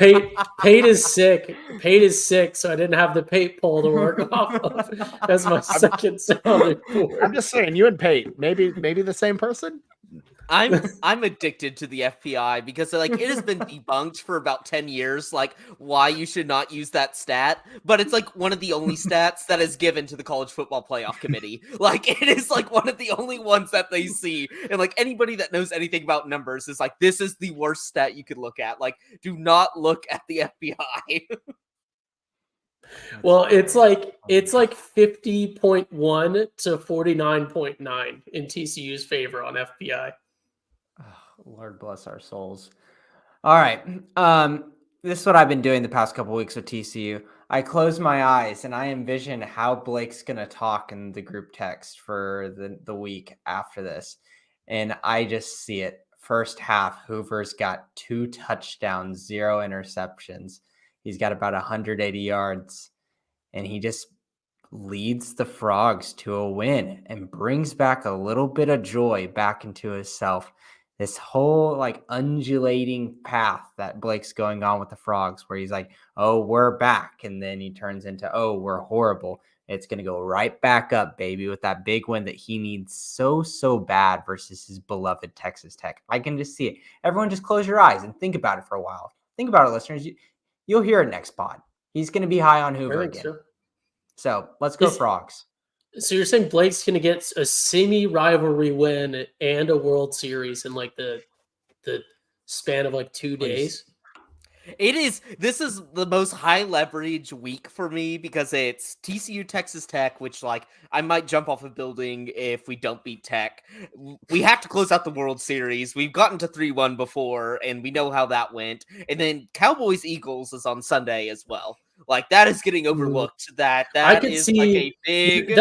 Speaker 4: Pate is sick. Pate is sick, so I didn't have the Pate poll to work off of. That's my second sounding board.
Speaker 1: I'm just saying, you and Pate, maybe the same person.
Speaker 3: I'm addicted to the FPI because like it has been debunked for about 10 years, like why you should not use that stat. But it's like one of the only stats that is given to the College Football Playoff Committee. Like it is like one of the only ones that they see. And like anybody that knows anything about numbers is like, this is the worst stat you could look at. Like, do not look at the FBI.
Speaker 4: Well, it's like 50.1 to 49.9 in TCU's favor on FPI.
Speaker 2: Oh, Lord bless our souls. All right. This is what I've been doing the past couple of weeks with TCU. I close my eyes and I envision how Blake's going to talk in the group text for the week after this. And I just see it. First half, Hoover's got 2 touchdowns, 0 interceptions. He's got about 180 yards, and he just leads the Frogs to a win and brings back a little bit of joy back into himself. This whole like undulating path that Blake's going on with the Frogs, where he's like, oh, we're back. And then he turns into, oh, we're horrible. It's going to go right back up, baby, with that big win that he needs so bad versus his beloved Texas Tech. I can just see it. Everyone just close your eyes and think about it for a while. Think about it, listeners. You'll hear it next pod. He's going to be high on Hoover again. So let's go Frogs.
Speaker 4: So you're saying Blake's going to get a semi-rivalry win and a World Series in like the span of like 2 days?
Speaker 3: This is the most high leverage week for me because it's TCU Texas Tech, which like I might jump off a building if we don't beat Tech. We have to close out the World Series. We've gotten to 3-1 before and we know how that went. And then Cowboys Eagles is on Sunday as well. Like that is getting overlooked. That is
Speaker 4: see,
Speaker 3: like a big.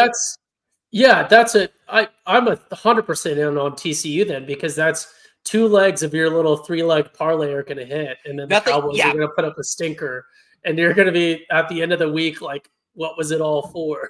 Speaker 4: I'm 100% in on TCU then because that's 2 legs of your little 3-leg parlay are going to hit, and then the Cowboys are going to put up a stinker, and you're going to be at the end of the week like, what was it all for?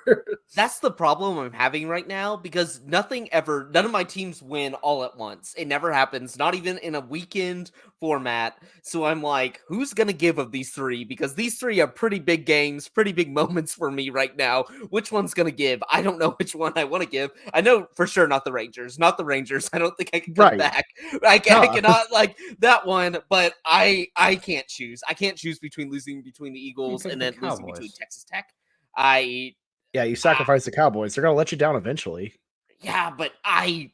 Speaker 3: That's the problem I'm having right now because none of my teams win all at once. It never happens, not even in a weekend format. So I'm like, who's going to give of these 3? Because these 3 are pretty big games, pretty big moments for me right now. Which one's going to give? I don't know which one I want to give. I know for sure not the Rangers. Not the Rangers. I don't think I can come back. I cannot like that one, but I can't choose. I can't choose between losing between the Eagles and then losing between Texas Tech.
Speaker 1: You sacrifice the Cowboys. They're going to let you down eventually.
Speaker 3: Yeah, but the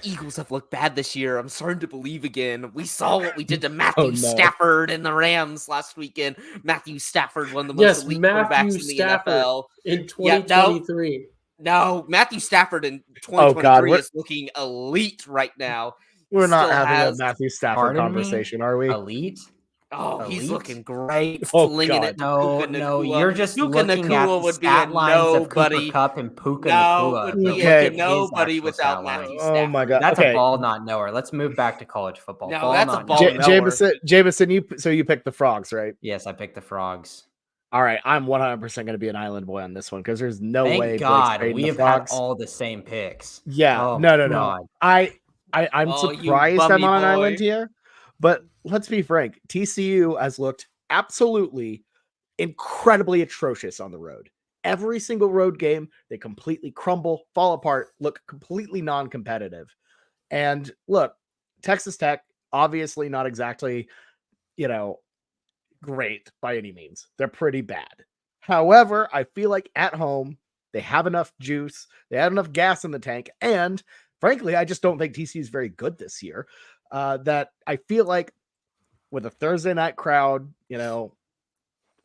Speaker 3: Eagles have looked bad this year. I'm starting to believe again. We saw what we did to Matthew Stafford and the Rams last weekend. Matthew Stafford, one of the most elite quarterbacks in the NFL.
Speaker 4: In 2023.
Speaker 3: No, Matthew Stafford in 2023 is looking elite right now.
Speaker 1: We're not having a Matthew Stafford conversation, are we?
Speaker 2: Elite?
Speaker 3: Oh, he's looking great.
Speaker 1: Slinging
Speaker 3: it.
Speaker 2: No, you're just looking at the stat lines of Cooper Kupp and Puka Nacua.
Speaker 3: Nobody without Matthew Stafford.
Speaker 1: Oh my God,
Speaker 2: that's a ball not knower. Let's move back to college football.
Speaker 3: No, that's a ball
Speaker 1: knower. Jameson, you picked the Frogs, right?
Speaker 2: Yes, I picked the Frogs.
Speaker 1: All right, I'm 100% going to be an island boy on this one because there's no way.
Speaker 2: Thank God we have had all the same picks.
Speaker 1: Yeah, no. I'm surprised I'm on an island here, but let's be frank. TCU has looked absolutely incredibly atrocious on the road. Every single road game, they completely crumble, fall apart, look completely non-competitive. And look, Texas Tech, obviously not exactly, great by any means. They're pretty bad. However, I feel like at home, they have enough juice, they have enough gas in the tank, and frankly, I just don't think TCU is very good this year. That I feel like with a Thursday night crowd,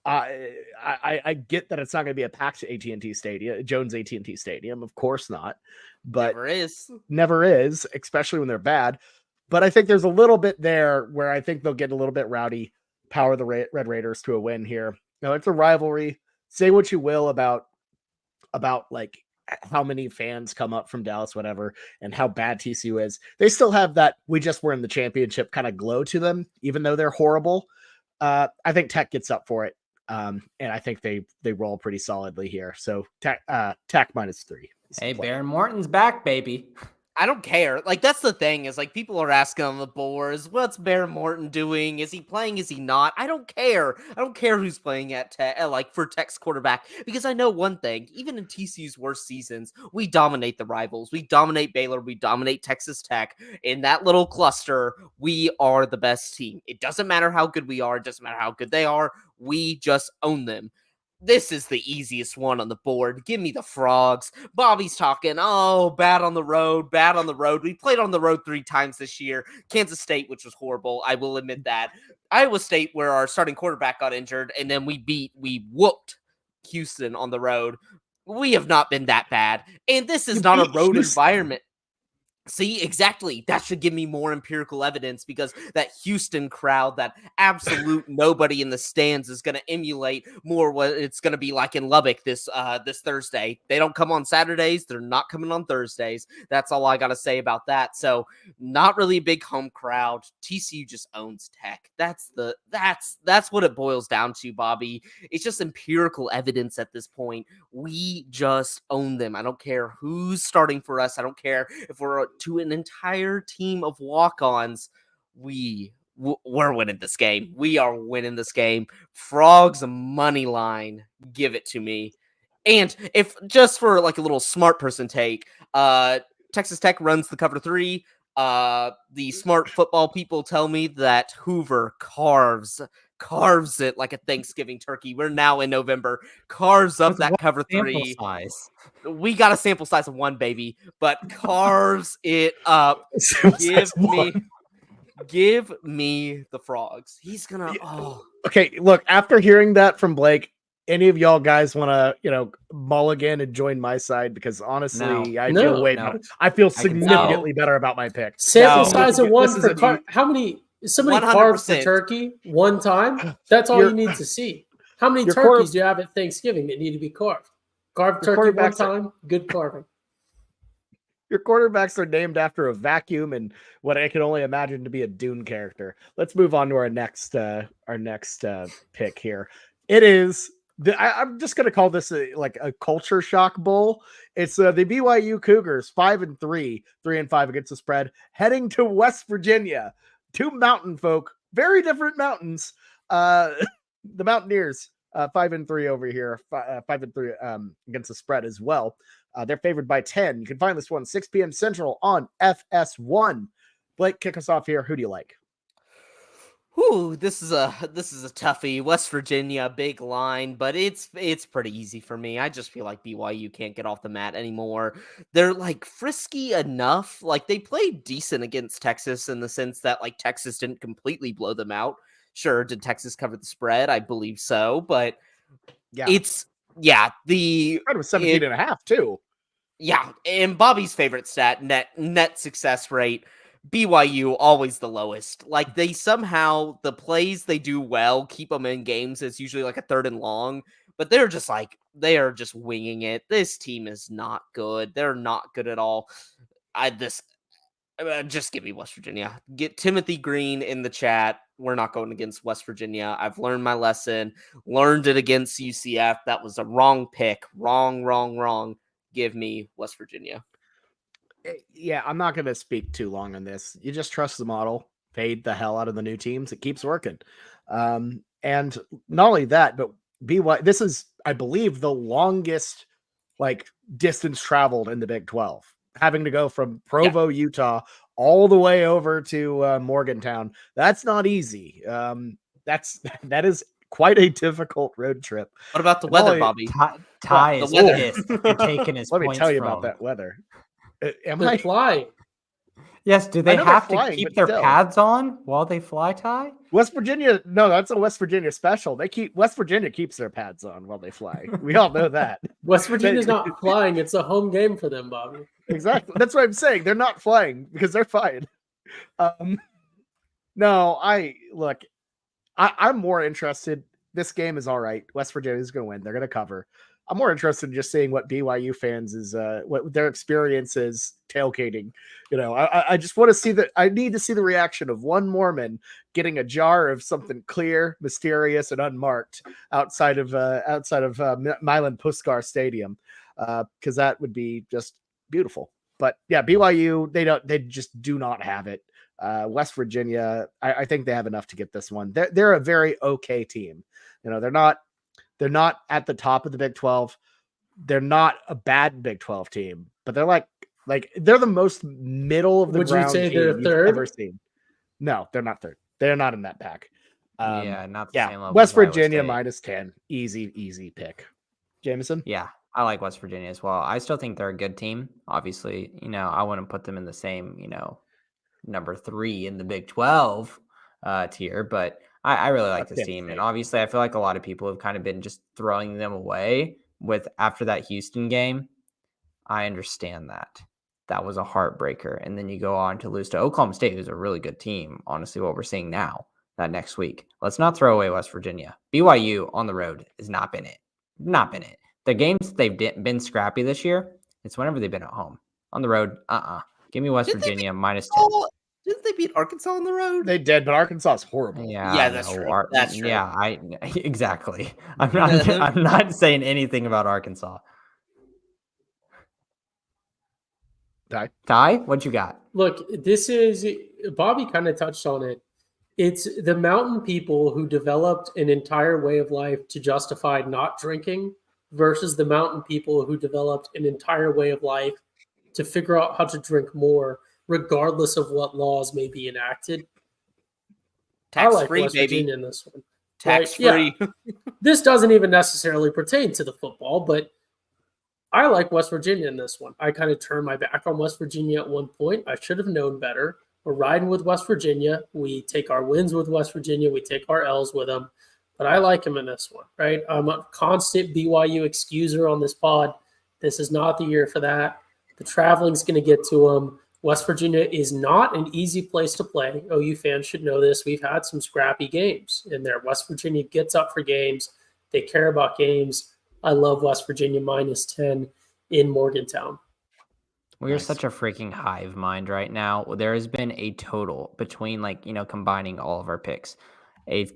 Speaker 1: I get that it's not going to be a packed AT&T Stadium, Jones AT&T Stadium, of course not, but never is, especially when they're bad. But I think there's a little bit there where I think they'll get a little bit rowdy, power the Red Raiders to a win here. It's a rivalry. Say what you will about like how many fans come up from Dallas, whatever, and how bad TCU is. They still have that we just were in the championship kind of glow to them, even though they're horrible. I think Tech gets up for it. And I think they roll pretty solidly here. So Tech -3.
Speaker 2: Hey, Baron Morton's back, baby.
Speaker 3: I don't care. Like, that's the thing is, like, people are asking on the boards, what's Baron Morton doing? Is he playing? Is he not? I don't care. I don't care who's playing at Tech, for Tech's quarterback, because I know one thing. Even in TCU's worst seasons, we dominate the rivals. We dominate Baylor. We dominate Texas Tech. In that little cluster, we are the best team. It doesn't matter how good we are. It doesn't matter how good they are. We just own them. This is the easiest one on the board. Give me the Frogs. Bobby's talking, bad on the road. We played on the road 3 times this year. Kansas State, which was horrible. I will admit that. Iowa State, where our starting quarterback got injured, and then we whooped Houston on the road. We have not been that bad. And this is not a road environment. See, exactly. That should give me more empirical evidence because that Houston crowd, that absolute nobody in the stands, is going to emulate more what it's going to be like in Lubbock this Thursday. They don't come on Saturdays. They're not coming on Thursdays. That's all I got to say about that. So, not really a big home crowd. TCU just owns Tech. That's what it boils down to, Bobby. It's just empirical evidence at this point. We just own them. I don't care who's starting for us. I don't care if we're to an entire team of walk-ons. We're winning this game. We are winning this game. Frogs money line. Give it to me. And if just for like a little smart person take, Texas Tech runs the cover 3. The smart football people tell me that Hoover carves it like a Thanksgiving turkey. We're now in November. Carves up that cover 3.
Speaker 2: Size.
Speaker 3: We got a sample size of 1, baby, but carves it up. Give me the Frogs. He's gonna. Oh.
Speaker 1: Okay, look. After hearing that from Blake, any of y'all guys want to, mulligan and join my side? Because honestly, I feel significantly better about my pick.
Speaker 4: Sample size of 1 for how many? Somebody 100%. Carves the turkey 1 time. That's all you need to see. How many turkeys do you have at Thanksgiving that need to be carved? Carved turkey 1 time. Good carving.
Speaker 1: Your quarterbacks are named after a vacuum and what I can only imagine to be a Dune character. Let's move on to our next pick here. It is. I'm just going to call this a culture shock bowl. It's the BYU Cougars, 5-3, 3-5 against the spread, heading to West Virginia. 2 mountain folk, very different mountains. The Mountaineers, 5-3 over here, 5-3 against the spread as well. They're favored by 10. You can find this one 6 p.m. Central on FS1. Blake, kick us off here. Who do you like?
Speaker 3: Whew, this is a toughie. West Virginia, big line, but it's pretty easy for me. I just feel like BYU can't get off the mat anymore. They're like frisky enough. Like they played decent against Texas in the sense that like Texas didn't completely blow them out. Sure, did Texas cover the spread? I believe so, but the
Speaker 1: spread was 17.5 too.
Speaker 3: Yeah, and Bobby's favorite stat, net success rate. BYU always the lowest. Like they somehow the plays they do well keep them in games. It's usually like a 3rd and long, but they are just winging it. This team is not good. They're not good at all. Just give me West Virginia. Get Timothy Green in the chat. We're not going against West Virginia. I've learned my lesson. Learned it against UCF. That was a wrong pick. Wrong. Give me West Virginia.
Speaker 1: Yeah, I'm not going to speak too long on this. You just trust the model, fade the hell out of the new teams. It keeps working. And not only that, but this is, I believe, the longest distance traveled in the Big 12, having to go from Provo, Utah, all the way over to Morgantown. That's not easy. That is quite a difficult road trip.
Speaker 3: What about the weather, Bobby?
Speaker 2: Ty is pissed for taking his
Speaker 1: Let me
Speaker 2: points
Speaker 1: tell you
Speaker 2: from.
Speaker 1: about that weather.
Speaker 4: They're flying.
Speaker 2: Yes, do they have to keep their pads on while they fly, Ty?
Speaker 1: West Virginia, no, that's a West Virginia special. West Virginia keeps their pads on while they fly. We all know that.
Speaker 4: West Virginia's not flying. It's a home game for them, Bobby.
Speaker 1: Exactly. That's what I'm saying. They're not flying because they're fine. No, I'm more interested. This game is all right. West Virginia is going to win. They're going to cover. I'm more interested in just seeing what BYU fans is, what their experience is tailgating. I just want to see that. I need to see the reaction of one Mormon getting a jar of something clear, mysterious, and unmarked outside of Milan Puskar Stadium, because that would be just beautiful. But yeah, BYU, they just do not have it. West Virginia, I think they have enough to get this one. They're a very okay team. They're not at the top of the Big 12. They're not a bad Big 12 team, but they're like they're the most middle of the ground.
Speaker 4: Would you say they're third?
Speaker 1: Ever seen. No, they're not third. They're not in that pack.
Speaker 2: Not the same level.
Speaker 1: West Virginia -10. Easy pick. Jameson?
Speaker 2: Yeah, I like West Virginia as well. I still think they're a good team. Obviously, I wouldn't put them in the same, number 3 in the Big 12 tier, but I really like this team. And obviously, I feel like a lot of people have kind of been just throwing them away after that Houston game. I understand that. that was a heartbreaker. And then you go on to lose to Oklahoma State, who's a really good team, honestly, what we're seeing now, that next week. Let's not throw away West Virginia. BYU on the road has not been it. Not been it. The games they've been scrappy this year, it's whenever they've been at home. On the road, Give me West Virginia minus 10.
Speaker 3: Didn't they beat Arkansas on the road?
Speaker 1: They did, but Arkansas is horrible.
Speaker 3: Yeah, that's true. That's true.
Speaker 2: Yeah, exactly. I'm not saying anything about Arkansas. Ty, what you got?
Speaker 4: Look, this is Bobby kind of touched on it. It's the mountain people who developed an entire way of life to justify not drinking versus the mountain people who developed an entire way of life to figure out how to drink more, regardless of what laws may be enacted.
Speaker 3: Tax-free,
Speaker 4: West
Speaker 3: baby.
Speaker 4: Virginia in this one.
Speaker 3: Tax-free.
Speaker 4: Yeah. This doesn't even necessarily pertain to the football, but I like West Virginia in this one. I kind of turned my back on West Virginia at one point. I should have known better. We're riding with West Virginia. We take our wins with West Virginia. We take our L's with them. But I like him in this one, right? I'm a constant BYU excuser on this pod. This is not the year for that. The traveling's going to get to them. West Virginia is not an easy place to play. OU fans should know this. We've had some scrappy games in there. West Virginia gets up for games. They care about games. I love West Virginia minus 10 in Morgantown.
Speaker 2: We are such a freaking hive mind right now. There has been a total between combining all of our picks,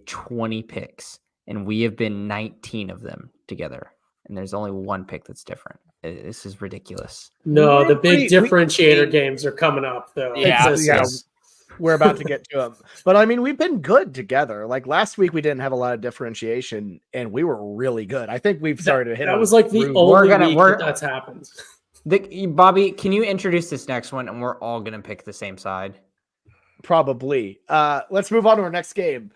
Speaker 2: 20 picks, and we have been 19 of them together. And there's only one pick that's different. This is ridiculous.
Speaker 4: No, the big differentiator games are coming up, though.
Speaker 3: Yeah,
Speaker 1: we're about to get to them. But I mean, we've been good together. Like last week, we didn't have a lot of differentiation, and we were really good. I think we've started to hit.
Speaker 4: That was like the only week that's happened.
Speaker 2: Bobby, can you introduce this next one, and we're all gonna pick the same side?
Speaker 1: Probably. Let's move on to our next game.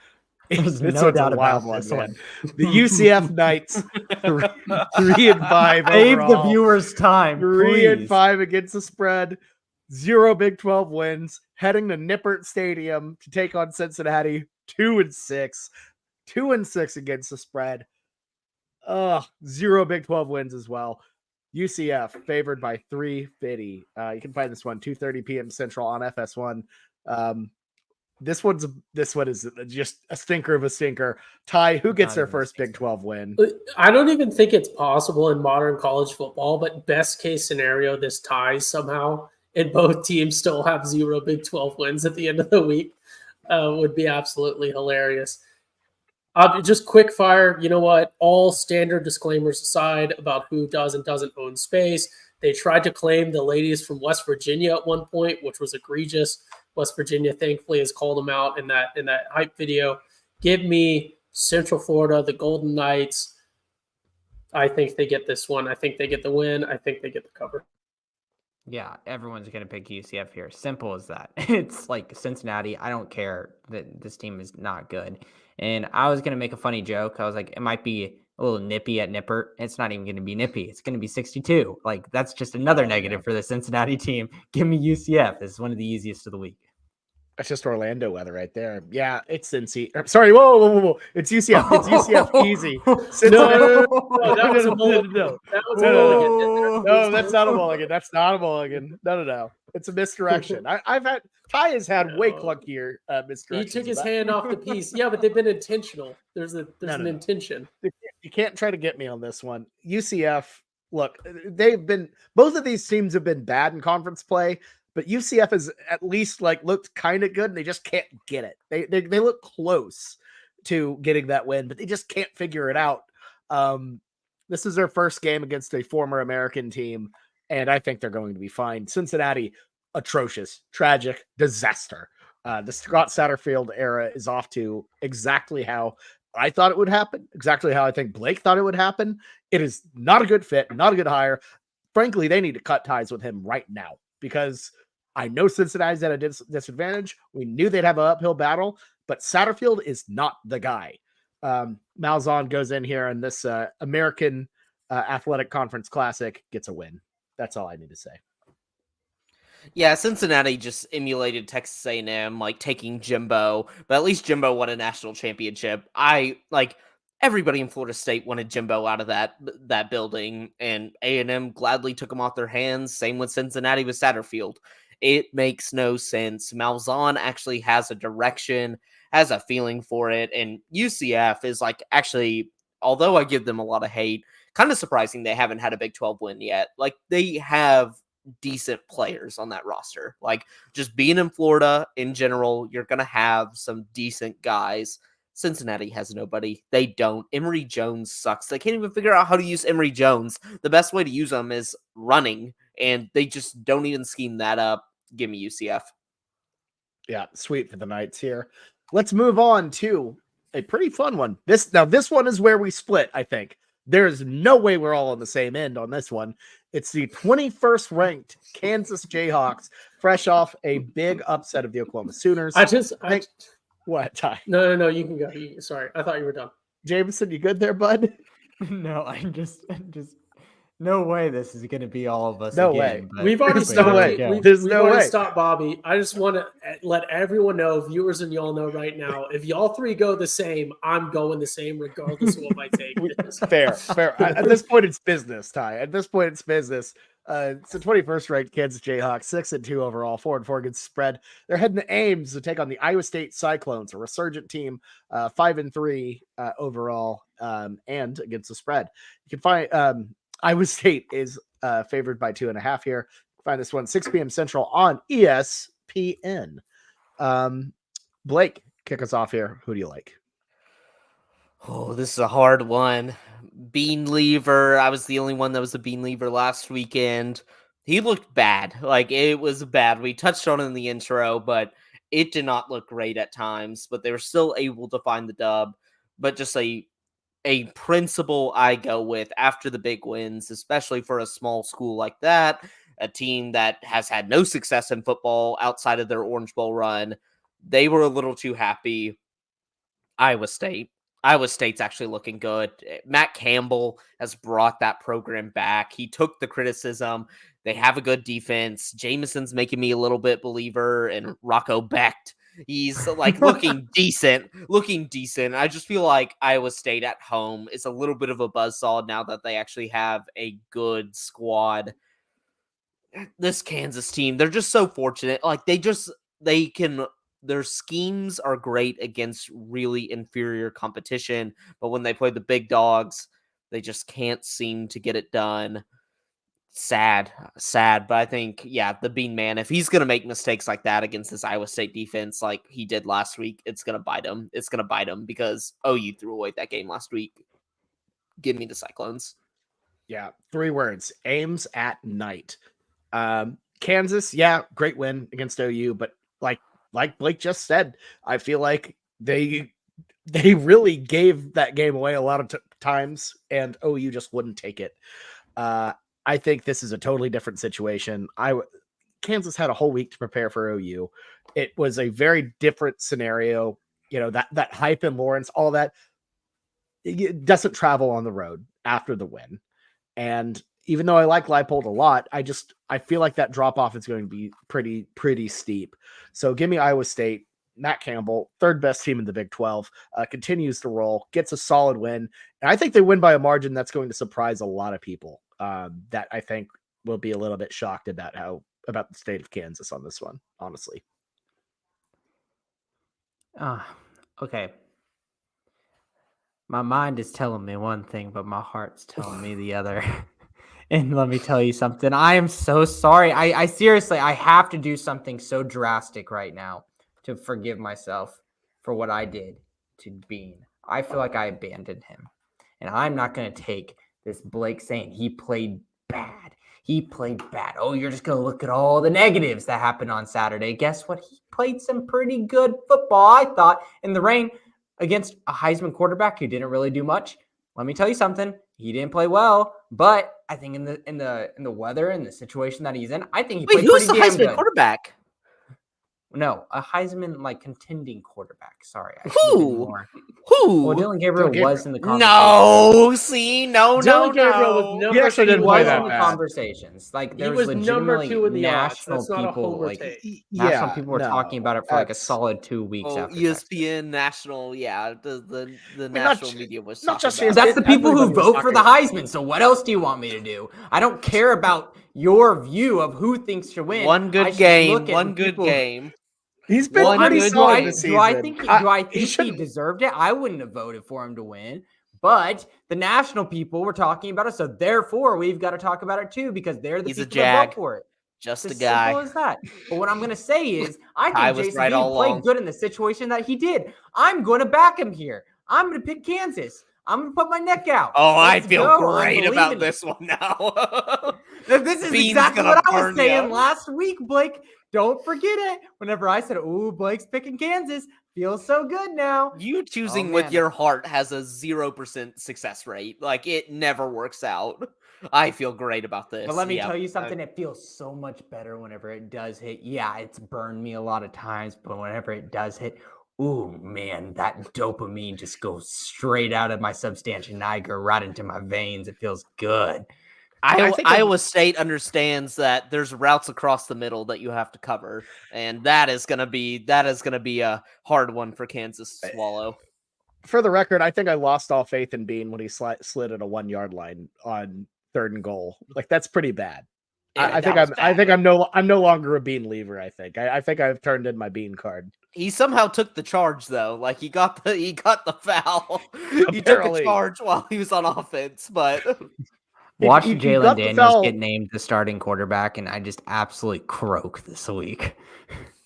Speaker 2: There's no doubt about this one.
Speaker 1: The UCF Knights, 3-5.
Speaker 2: Save the viewers time.
Speaker 1: 3-5 against the spread. 0 Big 12 wins. Heading to Nippert Stadium to take on Cincinnati. 2-6. 2-6 against the spread. 0 Big 12 wins as well. UCF favored by 350. You can find this one 2:30 p.m. Central on FS1. This one is just a stinker of a stinker. Ty, who gets their first Big 12 win?
Speaker 4: I don't even think it's possible in modern college football, but best case scenario, this ties somehow, and both teams still have 0 Big 12 wins at the end of the week. Would be absolutely hilarious. Just quick fire. You know what? All standard disclaimers aside about who does and doesn't own space. They tried to claim the ladies from West Virginia at one point, which was egregious. West Virginia, thankfully, has called them out in that hype video. Give me Central Florida, the Golden Knights. I think they get this one. I think they get the win. I think they get the cover.
Speaker 2: Yeah, everyone's going to pick UCF here. Simple as that. It's like Cincinnati. I don't care that this team is not good. And I was going to make a funny joke. I was like, it might be a little nippy at Nippert. It's not even going to be nippy. It's going to be 62. Like, that's just another negative for the Cincinnati team. Give me UCF. This is one of the easiest of the week.
Speaker 1: That's just Orlando weather right there. Yeah, it's Cincy. Sorry, whoa. It's UCF. It's UCF easy.
Speaker 4: No. That was a mulligan.
Speaker 1: No, that's not a mulligan. That's not a mulligan. No. It's a misdirection. Ty has had way clunkier misdirections.
Speaker 4: He took his hand off the piece. Yeah, but they've been intentional. There's an intention.
Speaker 1: You can't try to get me on this one. UCF, look, both of these teams have been bad in conference play. But UCF has at least looked kind of good, and they just can't get it. They look close to getting that win, but they just can't figure it out. This is their first game against a former American team, and I think they're going to be fine. Cincinnati, atrocious, tragic, disaster. The Scott Satterfield era is off to exactly how I thought it would happen, exactly how I think Blake thought it would happen. It is not a good fit, not a good hire. Frankly, they need to cut ties with him right now, because I know Cincinnati's at a disadvantage. We knew they'd have an uphill battle, but Satterfield is not the guy. Malzahn goes in here, and this American Athletic Conference Classic gets a win. That's all I need to say.
Speaker 3: Yeah, Cincinnati just emulated Texas A&M, taking Jimbo, but at least Jimbo won a national championship. everybody in Florida State wanted Jimbo out of that building, and A&M gladly took him off their hands. Same with Cincinnati with Satterfield. It makes no sense. Malzahn actually has a direction, has a feeling for it, and UCF is like actually, although I give them a lot of hate, kind of surprising they haven't had a Big 12 win yet. Like, they have decent players on that roster. Like, just being in Florida in general, you're going to have some decent guys. Cincinnati has nobody. They don't. Emory Jones sucks. They can't even figure out how to use Emory Jones. The best way to use them is running, and they just don't even scheme that up. Give me UCF.
Speaker 1: Yeah, sweet for the Knights here. Let's move on to a pretty fun one. This one is where we split, I think. There's no way we're all on the same end on this one. It's the 21st ranked Kansas Jayhawks, fresh off a big upset of the Oklahoma Sooners. What, Ty?
Speaker 4: No, you can go. Sorry, I thought you were done.
Speaker 1: Jameson, you good there, bud?
Speaker 2: No, I'm just no way this is going to be all of us.
Speaker 1: No
Speaker 2: again,
Speaker 1: way.
Speaker 2: but
Speaker 4: We've already
Speaker 1: There's
Speaker 4: stopped.
Speaker 1: no way.
Speaker 4: We've
Speaker 1: no
Speaker 4: already
Speaker 1: way.
Speaker 4: stopped Bobby. I just want to let everyone know, viewers and y'all know right now, if y'all three go the same, I'm going the same regardless of what my take is.
Speaker 1: Fair. At this point, it's business, Ty. At this point, it's business. It's the 21st ranked Kansas Jayhawks, 6-2 overall, 4-4 against spread. They're heading to Ames to take on the Iowa State Cyclones, a resurgent team, 5-3 overall, and against the spread. You can find Iowa State is favored by 2.5 here. Find this one 6 p.m. Central on ESPN. Blake, kick us off here. Who do you like?
Speaker 3: Oh, this is a hard one. Bean Lever. I was the only one that was a Bean Lever last weekend. He looked bad. Like, it was bad. We touched on it in the intro, but it did not look great at times. But they were still able to find the dub. But just a principle I go with after the big wins, especially for a small school like that, a team that has had no success in football outside of their Orange Bowl run. They were a little too happy. Iowa State's actually looking good. Matt Campbell has brought that program back. He took the criticism. They have a good defense. Jameson's making me a little bit believer, and Rocco Becht. He's like looking decent. I just feel like Iowa State at home is a little bit of a buzzsaw now that they actually have a good squad. This Kansas team, they're just so fortunate. Like, their schemes are great against really inferior competition, but when they play the big dogs, they just can't seem to get it done. Sad, but I think, the Bean Man, if he's going to make mistakes like that against this Iowa State defense like he did last week, it's going to bite him. It's going to bite him because OU threw away that game last week. Give me the Cyclones.
Speaker 1: Yeah, 3 words. Ames at night. Kansas, great win against OU, but like Blake just said, I feel like they really gave that game away a lot of times, and OU just wouldn't take it. I think this is a totally different situation. Kansas had a whole week to prepare for OU. It was a very different scenario. You know, that hype in Lawrence, all that, it doesn't travel on the road after the win. And even though I like Leipold a lot, I feel like that drop off is going to be pretty steep. So give me Iowa State. Matt Campbell, third best team in the Big 12, continues to roll, gets a solid win. And I think they win by a margin that's going to surprise a lot of people that I think will be a little bit shocked about the state of Kansas on this one, honestly.
Speaker 2: Okay. My mind is telling me one thing, but my heart's telling me the other. And let me tell you something. I am so sorry. I seriously, I have to do something so drastic right now to forgive myself for what I did to Bean. I feel like I abandoned him. And I'm not going to take this Blake saying he played bad. Oh, you're just going to look at all the negatives that happened on Saturday. Guess what? He played some pretty good football, I thought, in the rain against a Heisman quarterback who didn't really do much. Let me tell you something. He didn't play well, but I think in the weather and the situation that he's in, I think he played
Speaker 3: who's
Speaker 2: pretty
Speaker 3: the
Speaker 2: damn
Speaker 3: Heisman
Speaker 2: good.
Speaker 3: quarterback?
Speaker 2: No, a Heisman contending quarterback. Sorry,
Speaker 3: Who?
Speaker 2: Well, Dylan Gabriel
Speaker 1: Gabriel.
Speaker 2: was in the conversation.
Speaker 3: No, see, no.
Speaker 4: Dylan Gabriel was
Speaker 3: no.
Speaker 4: number
Speaker 5: He actually
Speaker 4: two
Speaker 5: didn't
Speaker 4: in
Speaker 5: play
Speaker 2: Was
Speaker 4: the
Speaker 5: that
Speaker 2: in the
Speaker 5: bad.
Speaker 2: conversations. Like
Speaker 4: He
Speaker 2: there
Speaker 4: was
Speaker 2: was
Speaker 4: number
Speaker 2: legitimately
Speaker 4: 2 in the odds.
Speaker 2: national
Speaker 4: That's not a
Speaker 2: people
Speaker 4: homer
Speaker 2: like
Speaker 4: take.
Speaker 2: national people were talking about it for like a
Speaker 1: that's-
Speaker 2: solid 2 weeks
Speaker 3: Oh,
Speaker 2: after Texas.
Speaker 3: ESPN national, the
Speaker 1: not
Speaker 3: national
Speaker 1: ju-
Speaker 3: media was
Speaker 1: not
Speaker 3: talking
Speaker 1: just
Speaker 3: about
Speaker 1: ESPN.
Speaker 2: That's the people who
Speaker 1: Everybody was
Speaker 2: vote for the
Speaker 1: talking-
Speaker 2: Heisman. So what else do you want me to do? I don't care about your view of who thinks should win.
Speaker 3: One
Speaker 2: I
Speaker 3: good
Speaker 2: should
Speaker 3: game,
Speaker 2: look at
Speaker 3: one good
Speaker 2: people-
Speaker 3: game.
Speaker 5: He's been
Speaker 3: One
Speaker 5: pretty
Speaker 3: good
Speaker 5: solid
Speaker 3: game.
Speaker 5: this
Speaker 2: Do I
Speaker 5: season.
Speaker 2: think
Speaker 5: I-
Speaker 2: do I think he
Speaker 5: shouldn't-
Speaker 2: deserved it? I wouldn't have voted for him to win. But the national people were talking about it, so therefore we've got to talk about it too because they're the
Speaker 3: He's a
Speaker 2: people that vote
Speaker 3: jag.
Speaker 2: for it.
Speaker 3: Just
Speaker 2: It's
Speaker 3: a
Speaker 2: as simple
Speaker 3: guy.
Speaker 2: as that. But what I'm going to say is, I
Speaker 3: I
Speaker 2: think
Speaker 3: was
Speaker 2: Jason
Speaker 3: right
Speaker 2: Dean
Speaker 3: all
Speaker 2: played
Speaker 3: along.
Speaker 2: good in the situation that he did. I'm going to back him here. I'm going to pick Kansas. I'm going to put my neck out.
Speaker 3: Oh,
Speaker 2: Let's
Speaker 3: I feel
Speaker 2: go. I'm
Speaker 3: great
Speaker 2: believing
Speaker 3: about
Speaker 2: it.
Speaker 3: this one now.
Speaker 2: This is
Speaker 3: Bean's
Speaker 2: exactly
Speaker 3: gonna
Speaker 2: what I was
Speaker 3: burn
Speaker 2: saying
Speaker 3: ya.
Speaker 2: last week, Blake. Don't forget it. Whenever I said, "Ooh, Blake's picking Kansas," feels so good now.
Speaker 3: You choosing
Speaker 2: Oh,
Speaker 3: with
Speaker 2: man.
Speaker 3: your heart has a 0% success rate. Like, it never works out. I feel great about this.
Speaker 2: But let me
Speaker 3: Yeah.
Speaker 2: tell you something. It feels so much better whenever it does hit. Yeah, it's burned me a lot of times, but whenever it does hit, ooh, man, that dopamine just goes straight out of my substantia nigra right into my veins. It feels good.
Speaker 1: I think
Speaker 3: Iowa State understands that there's routes across the middle that you have to cover, and that is gonna be a hard one for Kansas to swallow.
Speaker 1: For the record, I think I lost all faith in Bean when he slid at a 1 yard line on 3rd and goal. Like that's pretty bad.
Speaker 3: Yeah,
Speaker 1: I think
Speaker 3: that was bad.
Speaker 1: I'm no longer a Bean leaver. I think I've turned in my Bean card.
Speaker 3: He somehow took the charge though. Like he got the foul. He took the
Speaker 1: Apparently.
Speaker 3: charge while he was on offense, but
Speaker 2: Watch
Speaker 1: he
Speaker 2: Jalen
Speaker 1: got the
Speaker 2: Daniels
Speaker 1: foul.
Speaker 2: get named the starting quarterback, and I just absolutely croak this week.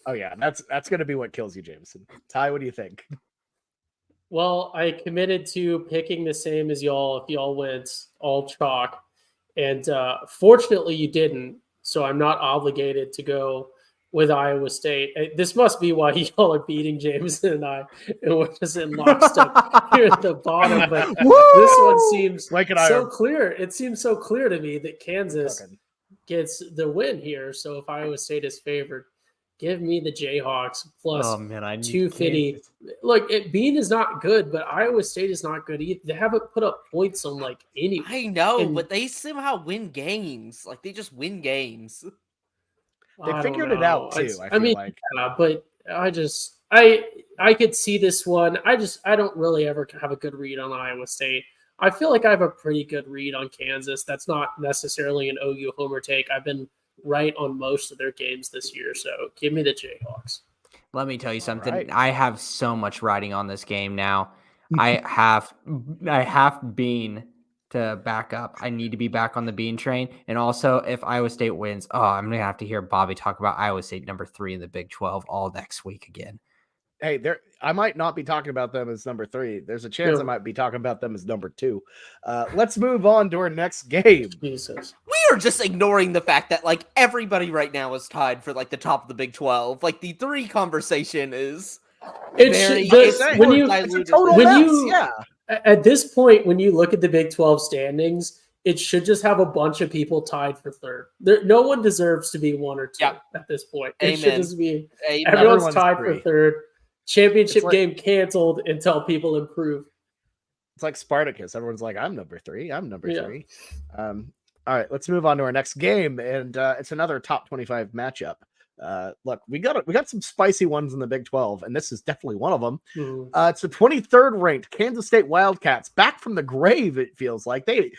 Speaker 1: Oh yeah, that's gonna be what kills you, Jameson. Ty, what do you think?
Speaker 4: Well, I committed to picking the same as y'all if y'all went all chalk. And fortunately, you didn't. So I'm not obligated to go with Iowa State. This must be why y'all are beating Jameson and I. And we're just in lockstep here at the bottom. But this one seems
Speaker 1: Blake and I
Speaker 4: so
Speaker 1: are
Speaker 4: clear. It seems so clear to me that Kansas
Speaker 1: fucking-
Speaker 4: gets the win here. So if Iowa State is favored, give me the Jayhawks plus
Speaker 2: Oh man, I need
Speaker 4: 250.
Speaker 2: Kansas.
Speaker 4: Look, Bean is not good, but Iowa State is not good either. They haven't put up points on like any.
Speaker 3: I know,
Speaker 4: And-
Speaker 3: but they somehow win games. Like they just win games.
Speaker 1: They
Speaker 4: I don't
Speaker 1: figured it out
Speaker 4: know.
Speaker 1: too. I feel
Speaker 4: mean,
Speaker 1: like
Speaker 4: yeah, but I could see this one. I don't really ever have a good read on Iowa State. I feel like I have a pretty good read on Kansas. That's not necessarily an OU homer take. I've been right on most of their games this year, so give me the Jayhawks.
Speaker 2: Let me tell you something.
Speaker 1: right.
Speaker 2: I have so much riding on this game now. I have Bean to back up. I need to be back on the Bean train. And also, if Iowa State wins, I'm gonna have to hear Bobby talk about Iowa State number 3 in the Big 12 all next week again.
Speaker 1: hey, I might not be talking about them as number 3. There's a chance I
Speaker 4: Yeah.
Speaker 1: might be talking about them as number 2. Let's move on to our next game.
Speaker 4: Jesus.
Speaker 3: We are just ignoring the fact that like everybody right now is tied for like the top of the Big 12. Like the 3 conversation is very
Speaker 4: when you
Speaker 3: diluted.
Speaker 1: Total
Speaker 4: When
Speaker 1: mess,
Speaker 4: you-
Speaker 1: yeah.
Speaker 4: at this point, when you look at the Big 12 standings, it should just have a bunch of people tied for 3rd. No one deserves to be 1 or 2
Speaker 3: Yeah.
Speaker 4: at this point. It should
Speaker 3: Amen.
Speaker 4: just be
Speaker 3: Amen.
Speaker 4: everyone's
Speaker 1: Everyone's
Speaker 4: tied
Speaker 1: 3.
Speaker 4: for 3rd. Championship
Speaker 1: It's like-
Speaker 4: game canceled until people improve.
Speaker 1: It's like Spartacus. Everyone's like, I'm number 3. I'm number
Speaker 4: Yeah.
Speaker 1: 3. All right, let's move on to our next game, and it's another top 25 matchup. Look, we got some spicy ones in the Big 12, and this is definitely one of them. It's the 23rd ranked Kansas State Wildcats, back from the grave. It feels like they're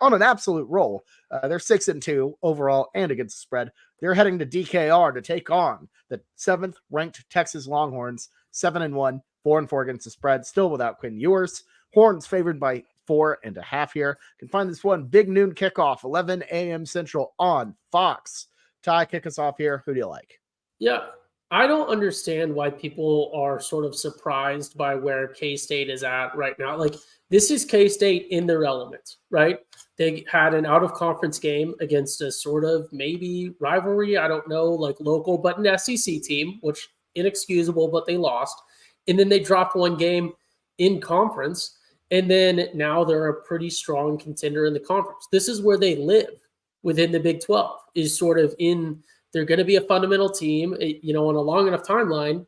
Speaker 1: on an absolute roll. They're 6-2 overall and against the spread. They're heading to DKR to take on the 7th ranked Texas Longhorns, 7-1, 4-4 against the spread, still without Quinn Ewers. Horns favored by 4.5 here. Can find this one big noon kickoff, 11 a.m. Central on Fox. Ty, kick us off here. Who do you like?
Speaker 4: Yeah, I don't understand why people are sort of surprised by where K-State is at right now. Like, this is K-State in their element, right? They had an out-of-conference game against a sort of maybe rivalry, I don't know, like local, but an SEC team, which inexcusable, but they lost. And then they dropped one game in conference, and then now they're a pretty strong contender in the conference. This is where they live within the Big 12, is sort of in – they're going to be a fundamental team. On a long enough timeline,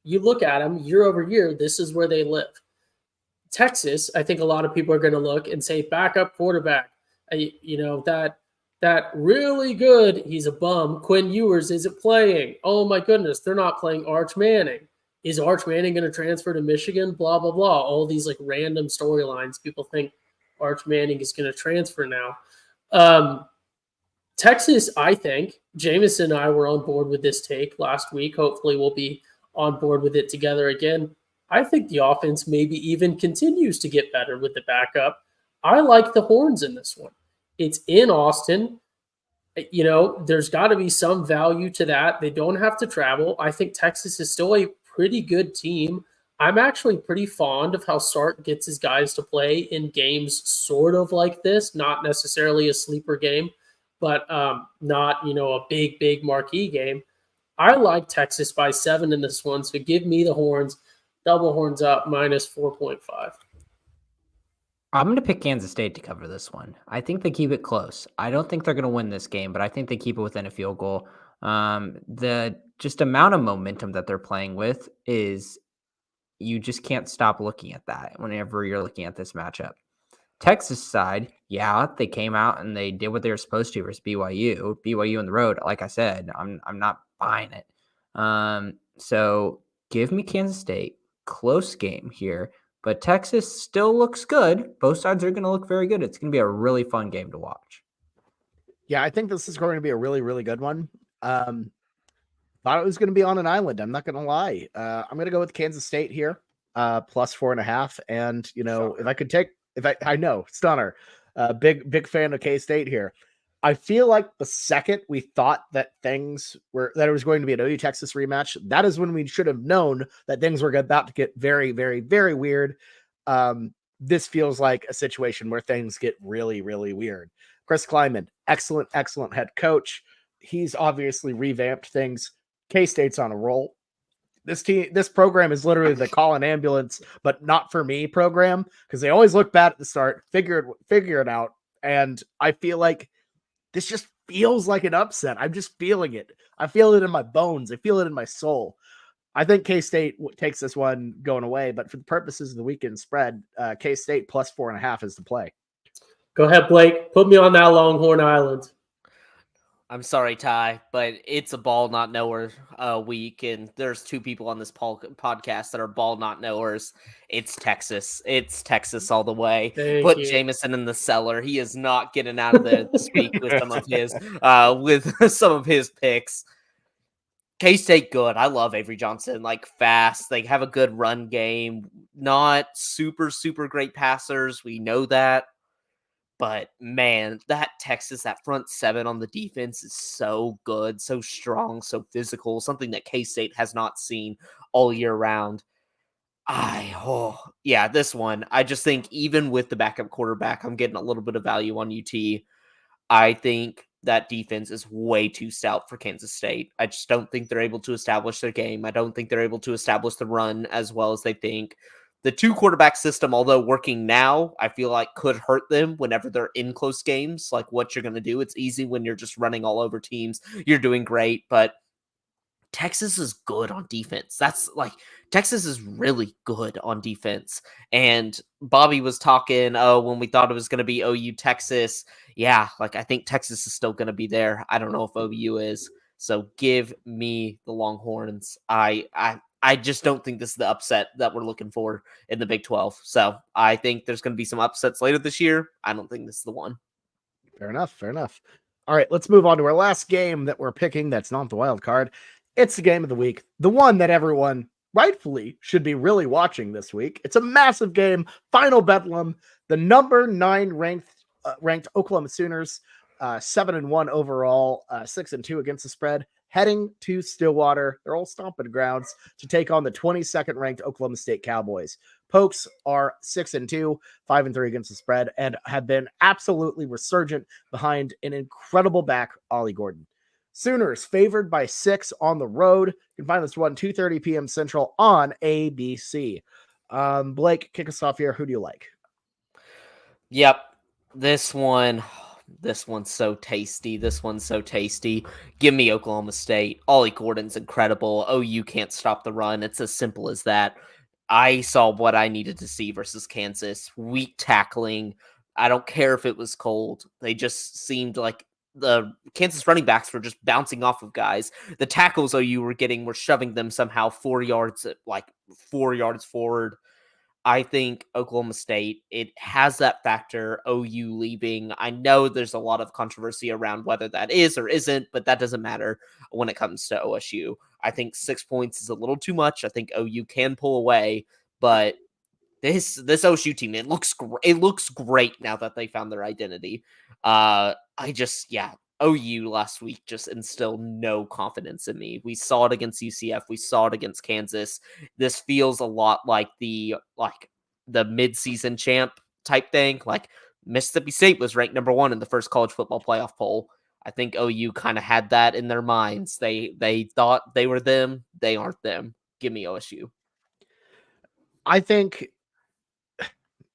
Speaker 4: you look at them year over year, this is where they live. Texas, I think a lot of people are going to look and say backup quarterback. That really good. He's a bum. Quinn Ewers isn't playing. Oh my goodness, they're not playing Arch Manning. Is Arch Manning going to transfer to Michigan? Blah blah blah. All these like random storylines. People think Arch Manning is going to transfer now. Texas, I think Jameson and I were on board with this take last week. Hopefully, we'll be on board with it together again. I think the offense maybe even continues to get better with the backup. I like the Horns in this one. It's in Austin. There's got to be some value to that. They don't have to travel. I think Texas is still a pretty good team. I'm actually pretty fond of how Sark gets his guys to play in games sort of like this, not necessarily a sleeper game, but not, a big marquee game. I like Texas by 7 in this one, so give me the Horns. Double Horns up, minus 4.5.
Speaker 2: I'm going to pick Kansas State to cover this one. I think they keep it close. I don't think they're going to win this game, but I think they keep it within a field goal. The just amount of momentum that they're playing with is you just can't stop looking at that whenever you're looking at this matchup. Texas side, yeah, they came out and they did what they were supposed to versus BYU. BYU on the road, like I said, I'm not buying it. So give me Kansas State. Close game here, but Texas still looks good. Both sides are going to look very good. It's going to be a really fun game to watch.
Speaker 1: Yeah, I think this is going to be a really, really good one. Thought it was going to be on an island. I'm not going to lie. I'm going to go with Kansas State here, plus 4.5. And, I know, stunner, big fan of K-State here. I feel like the second we thought that it was going to be an OU Texas rematch, that is when we should have known that things were about to get very, very, very weird. This feels like a situation where things get really, really weird. Chris Kleiman, excellent head coach. He's obviously revamped things. K-State's on a roll. This program is literally the call an ambulance, but not for me program, because they always look bad at the start, figure it out. And I feel like this just feels like an upset. I'm just feeling it. I feel it in my bones. I feel it in my soul. I think K-State takes this one going away, but for the purposes of the weekend spread, K-State plus 4.5 is the play.
Speaker 4: Go ahead, Blake. Put me on that Longhorn Island.
Speaker 3: I'm sorry, Ty, but it's a ball not knower week, and there's two people on this podcast that are ball not knowers. It's Texas. It's Texas all the way. Put Jameson in the cellar. He is not getting out of there this week with some of his picks. K-State good. I love Avery Johnson. Like fast. They have a good run game. Not super great passers. We know that. But, man, that Texas, that front seven on the defense is so good, so strong, so physical, something that K-State has not seen all year round. This one, I just think even with the backup quarterback, I'm getting a little bit of value on UT. I think that defense is way too stout for Kansas State. I just don't think they're able to establish their game. I don't think they're able to establish the run as well as they think. The 2-quarterback system, although working now, I feel like could hurt them whenever they're in close games. Like what you're going to do. It's easy when you're just running all over teams. You're doing great, but Texas is good on defense. Texas is really good on defense. And Bobby was talking, when we thought it was going to be OU Texas. Yeah, I think Texas is still going to be there. I don't know if OU is. So give me the Longhorns. I just don't think this is the upset that we're looking for in the Big 12. So I think there's going to be some upsets later this year. I don't think this is the one.
Speaker 1: Fair enough. All right, let's move on to our last game that we're picking. That's not the wild card. It's the game of the week. The one that everyone rightfully should be really watching this week. It's a massive game. Final Bedlam. The number 9 ranked Oklahoma Sooners, 7-1 overall, 6-2 against the spread, heading to Stillwater, their old stomping grounds, to take on the 22nd ranked Oklahoma State Cowboys. Pokes are 6-2, 5-3 against the spread, and have been absolutely resurgent behind an incredible back, Ollie Gordon. Sooners favored by 6 on the road. You can find this one 2:30 p.m. Central on ABC. Blake, kick us off here. Who do you like?
Speaker 3: Yep, this one's so tasty. Give me Oklahoma State. Ollie Gordon's incredible. OU can't stop the run. It's as simple as that. I saw what I needed to see versus Kansas. Weak tackling. I don't care if it was cold. They just seemed like the Kansas running backs were just bouncing off of guys. The tackles OU were getting were shoving them somehow 4 yards forward. I think Oklahoma State, it has that factor, OU leaving. I know there's a lot of controversy around whether that is or isn't, but that doesn't matter when it comes to OSU. I think 6 points is a little too much. I think OU can pull away, but this OSU team, it looks great now that they found their identity. OU last week just instilled no confidence in me. We saw it against UCF. We saw it against Kansas. This feels a lot like the mid-season champ type thing. Like Mississippi State was ranked number 1 in the first college football playoff poll. I think OU kind of had that in their minds. They thought they were them. They aren't them. Give me OSU.
Speaker 1: I think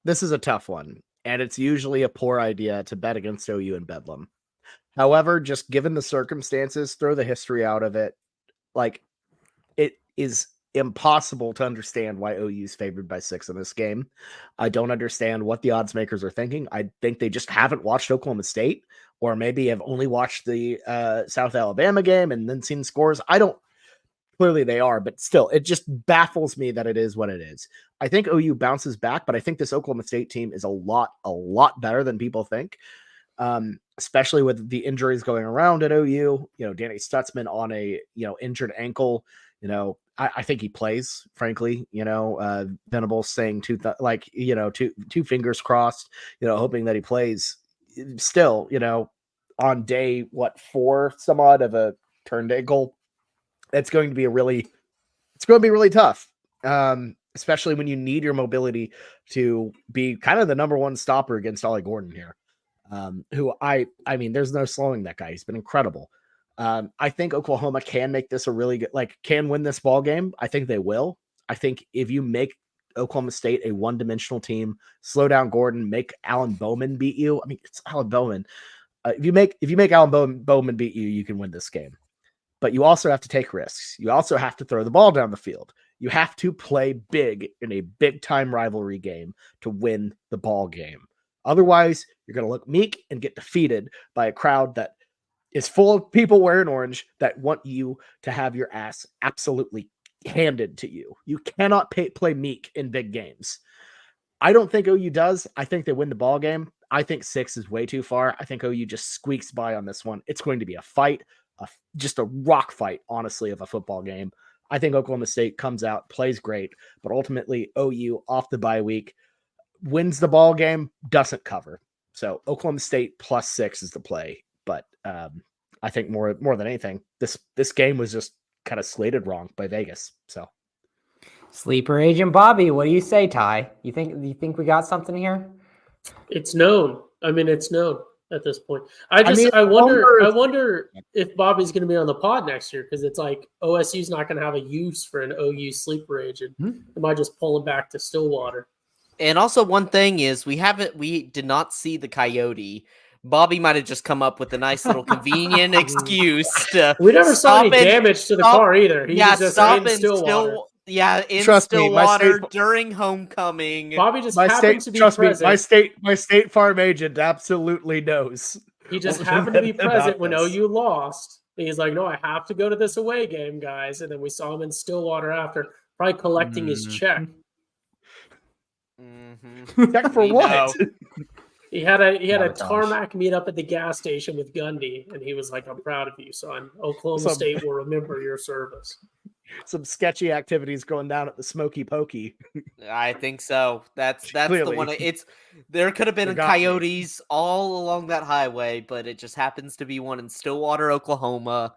Speaker 1: this is a tough one, and it's usually a poor idea to bet against OU in Bedlam. However, just given the circumstances, throw the history out of it. Like, it is impossible to understand why OU is favored by 6 in this game. I don't understand what the odds makers are thinking. I think they just haven't watched Oklahoma State, or maybe have only watched the South Alabama game and then seen scores. Clearly they are, but still, it just baffles me that it is what it is. I think OU bounces back, but I think this Oklahoma State team is a lot better than people think. Especially with the injuries going around at OU, Danny Stutzman on a, injured ankle, I think he plays, frankly, Venables saying two fingers crossed, hoping that he plays still, on day, 4 some odd of a turned ankle. It's going to be really tough. Especially when you need your mobility to be kind of the number 1 stopper against Ollie Gordon here. Who I mean, there's no slowing that guy. He's been incredible. I think Oklahoma can make this a really good, can win this ball game. I think they will. I think if you make Oklahoma State a one-dimensional team, slow down Gordon, make Alan Bowman beat you. I mean, it's Alan Bowman. If you make Alan Bowman beat you, you can win this game. But you also have to take risks. You also have to throw the ball down the field. You have to play big in a big-time rivalry game to win the ball game. Otherwise, you're going to look meek and get defeated by a crowd that is full of people wearing orange that want you to have your ass absolutely handed to you. You cannot play meek in big games. I don't think OU does. I think they win the ball game. I think 6 is way too far. I think OU just squeaks by on this one. It's going to be a fight, just a rock fight, honestly, of a football game. I think Oklahoma State comes out, plays great, but ultimately OU off the bye week wins the ball game, doesn't cover. So Oklahoma State plus 6 is the play. But I think more than anything, this game was just kind of slated wrong by Vegas. So
Speaker 2: Sleeper agent Bobby, what do you say, Ty? You think we got something here?
Speaker 4: It's known. I mean, it's known at this point. I wonder if Bobby's going to be on the pod next year, because it's like OSU's not going to have a use for an OU sleeper agent. They might just pull him back to Stillwater.
Speaker 3: And also one thing is we did not see the coyote. Bobby might have just come up with a nice little convenient excuse to.
Speaker 4: We never saw any damage to the car either. He was just
Speaker 3: stop
Speaker 4: in
Speaker 3: in
Speaker 4: Stillwater.
Speaker 3: Stillwater during homecoming.
Speaker 4: Bobby just happened to be present.
Speaker 1: My State Farm agent absolutely knows.
Speaker 4: He just happened to be present when OU lost. He's like, no, I have to go to this away game, guys. And then we saw him in Stillwater after, probably collecting his check.
Speaker 1: Check for what?
Speaker 4: He had a tarmac meetup at the gas station with Gundy, and he was like, I'm proud of you, son. Oklahoma State will remember your service.
Speaker 1: Some sketchy activities going down at the Smoky Pokey.
Speaker 3: I think so. That's clearly the one. There could have been coyotes all along that highway, but it just happens to be one in Stillwater, Oklahoma,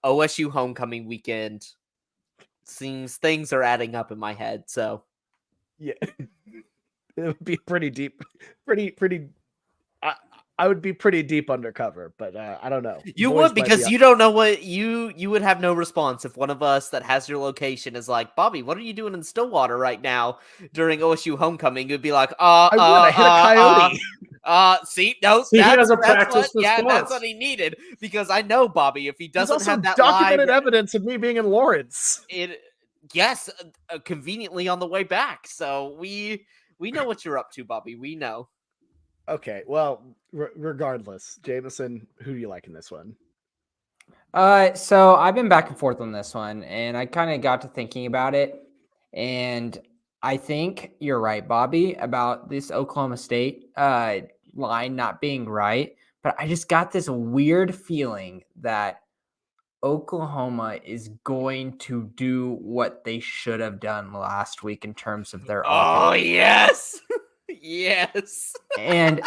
Speaker 3: OSU homecoming weekend. Seems things are adding up in my head. So
Speaker 1: yeah, it would be pretty deep, I would be pretty deep undercover, but I don't know.
Speaker 3: You would, because you don't know what you would have no response if one of us that has your location is like, Bobby, what are you doing in Stillwater right now during OSU homecoming? You'd be like,
Speaker 1: I hit a coyote.
Speaker 3: See,
Speaker 4: he has a practice response.
Speaker 3: Yeah, that's what he needed, because I know Bobby, if he doesn't have that
Speaker 1: documented evidence of me being in Lawrence.
Speaker 3: Yes, conveniently on the way back. So we know what you're up to, Bobby. We know.
Speaker 1: Okay, well, regardless, Jameson, who do you like in this one?
Speaker 2: So I've been back and forth on this one, and I kind of got to thinking about it, and I think you're right, Bobby, about this Oklahoma State line not being right. But I just got this weird feeling that Oklahoma is going to do what they should have done last week in terms of their
Speaker 3: Oh,
Speaker 2: offense.
Speaker 3: yes. Yes.
Speaker 2: And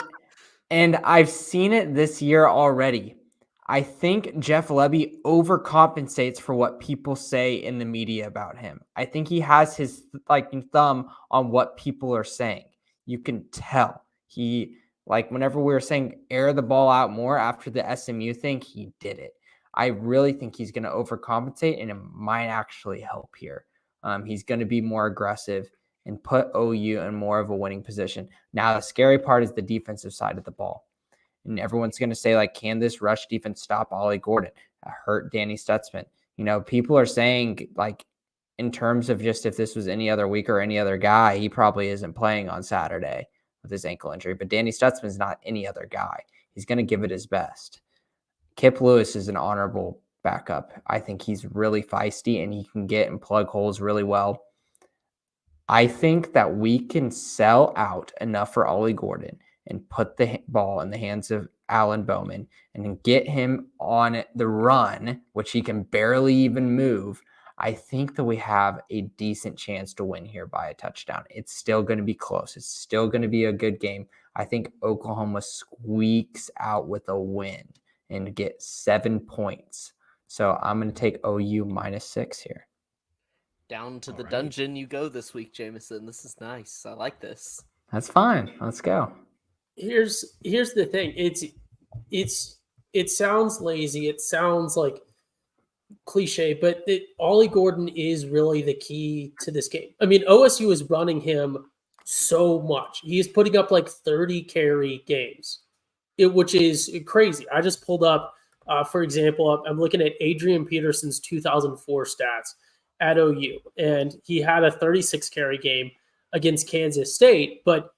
Speaker 2: I've seen it this year already. I think Jeff Lebby overcompensates for what people say in the media about him. I think he has his thumb on what people are saying. You can tell. He whenever we were saying air the ball out more after the SMU thing, he did it. I really think he's going to overcompensate, and it might actually help here. He's going to be more aggressive and put OU in more of a winning position. Now, the scary part is the defensive side of the ball. And everyone's going to say, can this rush defense stop Ollie Gordon? Hurt Danny Stutzman. People are saying, in terms of just if this was any other week or any other guy, he probably isn't playing on Saturday with his ankle injury. But Danny Stutzman's not any other guy. He's going to give it his best. Kip Lewis is an honorable backup. I think he's really feisty, and he can get and plug holes really well. I think that we can sell out enough for Ollie Gordon and put the ball in the hands of Alan Bowman and get him on the run, which he can barely even move. I think that we have a decent chance to win here by a touchdown. It's still going to be close. It's still going to be a good game. I think Oklahoma squeaks out with a win and get 7 points. So I'm going to take OU -6 here.
Speaker 3: Down to the dungeon you go this week, Jameson. This is nice. I like this.
Speaker 2: That's fine. Let's go.
Speaker 4: Here's the thing. It sounds lazy. It sounds like cliche, but Ollie Gordon is really the key to this game. I mean, OSU is running him so much. He's putting up 30 carry games, which is crazy. I just pulled up, for example, I'm looking at Adrian Peterson's 2004 stats at OU, and he had a 36 carry game against Kansas State, but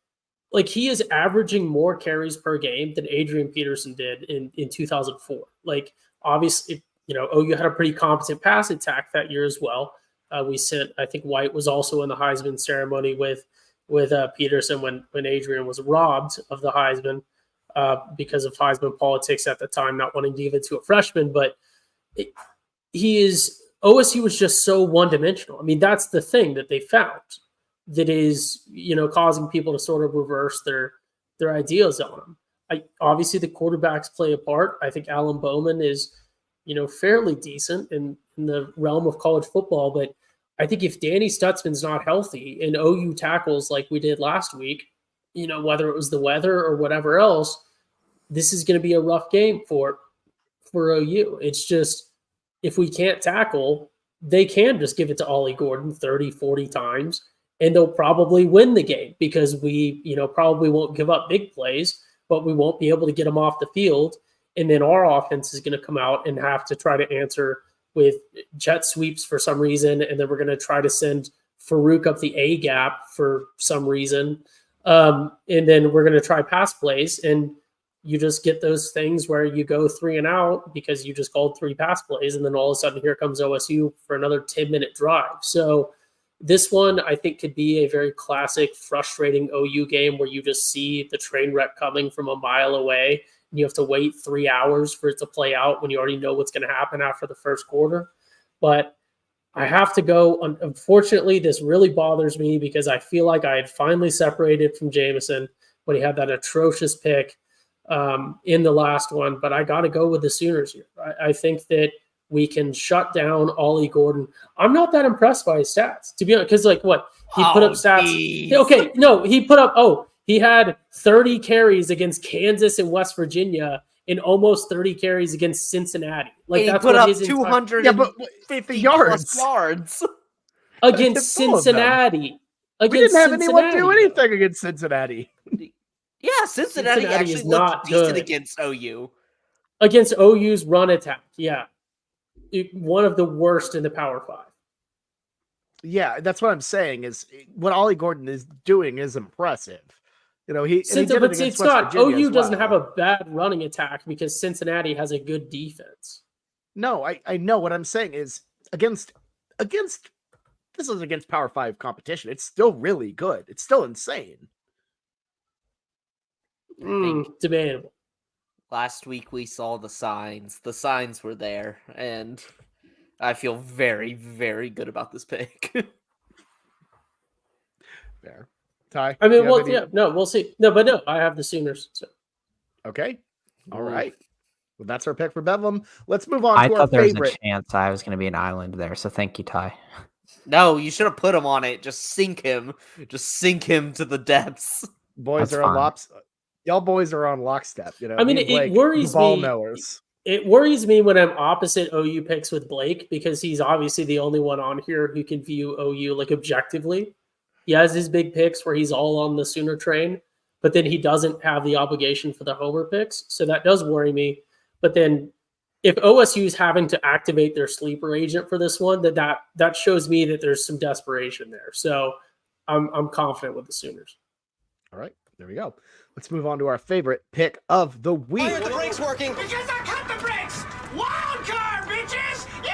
Speaker 4: he is averaging more carries per game than Adrian Peterson did in 2004. Obviously, OU had a pretty competent pass attack that year as well. I think White was also in the Heisman ceremony with Peterson when Adrian was robbed of the Heisman because of Heisman politics at the time, not wanting to give it to a freshman. But OSU was just so one-dimensional. I mean, that's the thing that they found that is, causing people to sort of reverse their ideas on them. Obviously, the quarterbacks play a part. I think Alan Bowman is, fairly decent in the realm of college football. But I think if Danny Stutzman's not healthy and OU tackles like we did last week, whether it was the weather or whatever else, this is going to be a rough game for OU. It's just, if we can't tackle, they can just give it to Ollie Gordon 30, 40 times, and they'll probably win the game because we, probably won't give up big plays, but we won't be able to get them off the field. And then our offense is going to come out and have to try to answer with jet sweeps for some reason. And then we're going to try to send Farouk up the A gap for some reason. And then we're going to try pass plays. And you just get those things where you go 3 and out because you just called 3 pass plays. And then all of a sudden here comes OSU for another 10-minute drive. So this one, I think, could be a very classic, frustrating OU game where you just see the train wreck coming from a mile away. And you have to wait 3 hours for it to play out when you already know what's going to happen after the first quarter. But I have to go. Unfortunately, this really bothers me because I feel like I had finally separated from Jameson when he had that atrocious pick in the last one. But I got to go with the Sooners here. I think that we can shut down Ollie Gordon. I'm not that impressed by his stats, to be honest, because he put up stats.
Speaker 3: Geez.
Speaker 4: Okay, no, he put up, he had 30 carries against Kansas and West Virginia and almost 30 carries against Cincinnati.
Speaker 3: He
Speaker 4: That's
Speaker 3: put
Speaker 4: what
Speaker 3: up
Speaker 4: his
Speaker 3: 250
Speaker 1: yards.
Speaker 3: yards
Speaker 4: against Cincinnati.
Speaker 1: We didn't have anyone do anything against Cincinnati.
Speaker 3: Yeah, Cincinnati actually
Speaker 4: is
Speaker 3: looked
Speaker 4: not
Speaker 3: decent
Speaker 4: good
Speaker 3: against OU.
Speaker 4: Against OU's run attack, yeah. One of the worst in the Power 5.
Speaker 1: Yeah, that's what I'm saying. Is what Ollie Gordon is doing is impressive. You know, he did it
Speaker 4: But
Speaker 1: against
Speaker 4: it's
Speaker 1: West
Speaker 4: not.
Speaker 1: Virginia
Speaker 4: OU
Speaker 1: as
Speaker 4: doesn't
Speaker 1: well.
Speaker 4: have a bad running attack because Cincinnati has a good defense.
Speaker 1: No, I know what I'm saying is against this is against Power 5 competition. It's still really good. It's still insane.
Speaker 4: Debatable.
Speaker 3: Last week we saw the signs. The signs were there, and I feel very, very good about this pick.
Speaker 1: Fair. Ty?
Speaker 4: I mean,
Speaker 1: you have
Speaker 4: well,
Speaker 1: any-
Speaker 4: yeah, no, we'll see. No, I have the Sooners. So.
Speaker 1: Okay. All
Speaker 3: Ooh.
Speaker 1: right. Well, that's our pick for Bedlam. Let's move on
Speaker 2: I
Speaker 1: to our
Speaker 2: thought there was
Speaker 1: favorite.
Speaker 2: a chance I was going to be an island there, so thank you, Ty.
Speaker 3: No, you should have put him on it. Just sink him. Just sink him to the depths.
Speaker 1: Boys
Speaker 2: That's
Speaker 1: are on
Speaker 2: fine.
Speaker 1: y'all boys are on lockstep. You know,
Speaker 4: I mean,
Speaker 1: me and
Speaker 4: it
Speaker 1: Blake,
Speaker 4: worries
Speaker 1: the ball
Speaker 4: me.
Speaker 1: knowers.
Speaker 4: It worries me when I'm opposite OU picks with Blake because he's obviously the only one on here who can view OU like objectively. He has his big picks where he's all on the Sooner train, but then he doesn't have the obligation for the Homer picks. So that does worry me. But then if OSU is having to activate their sleeper agent for this one, that shows me that there's some desperation there. So I'm confident with the Sooners.
Speaker 1: All right, there we go. Let's move on to our favorite pick of the week.
Speaker 5: Why aren't the brakes working? Because I cut the brakes! Wild card, bitches! Yeah!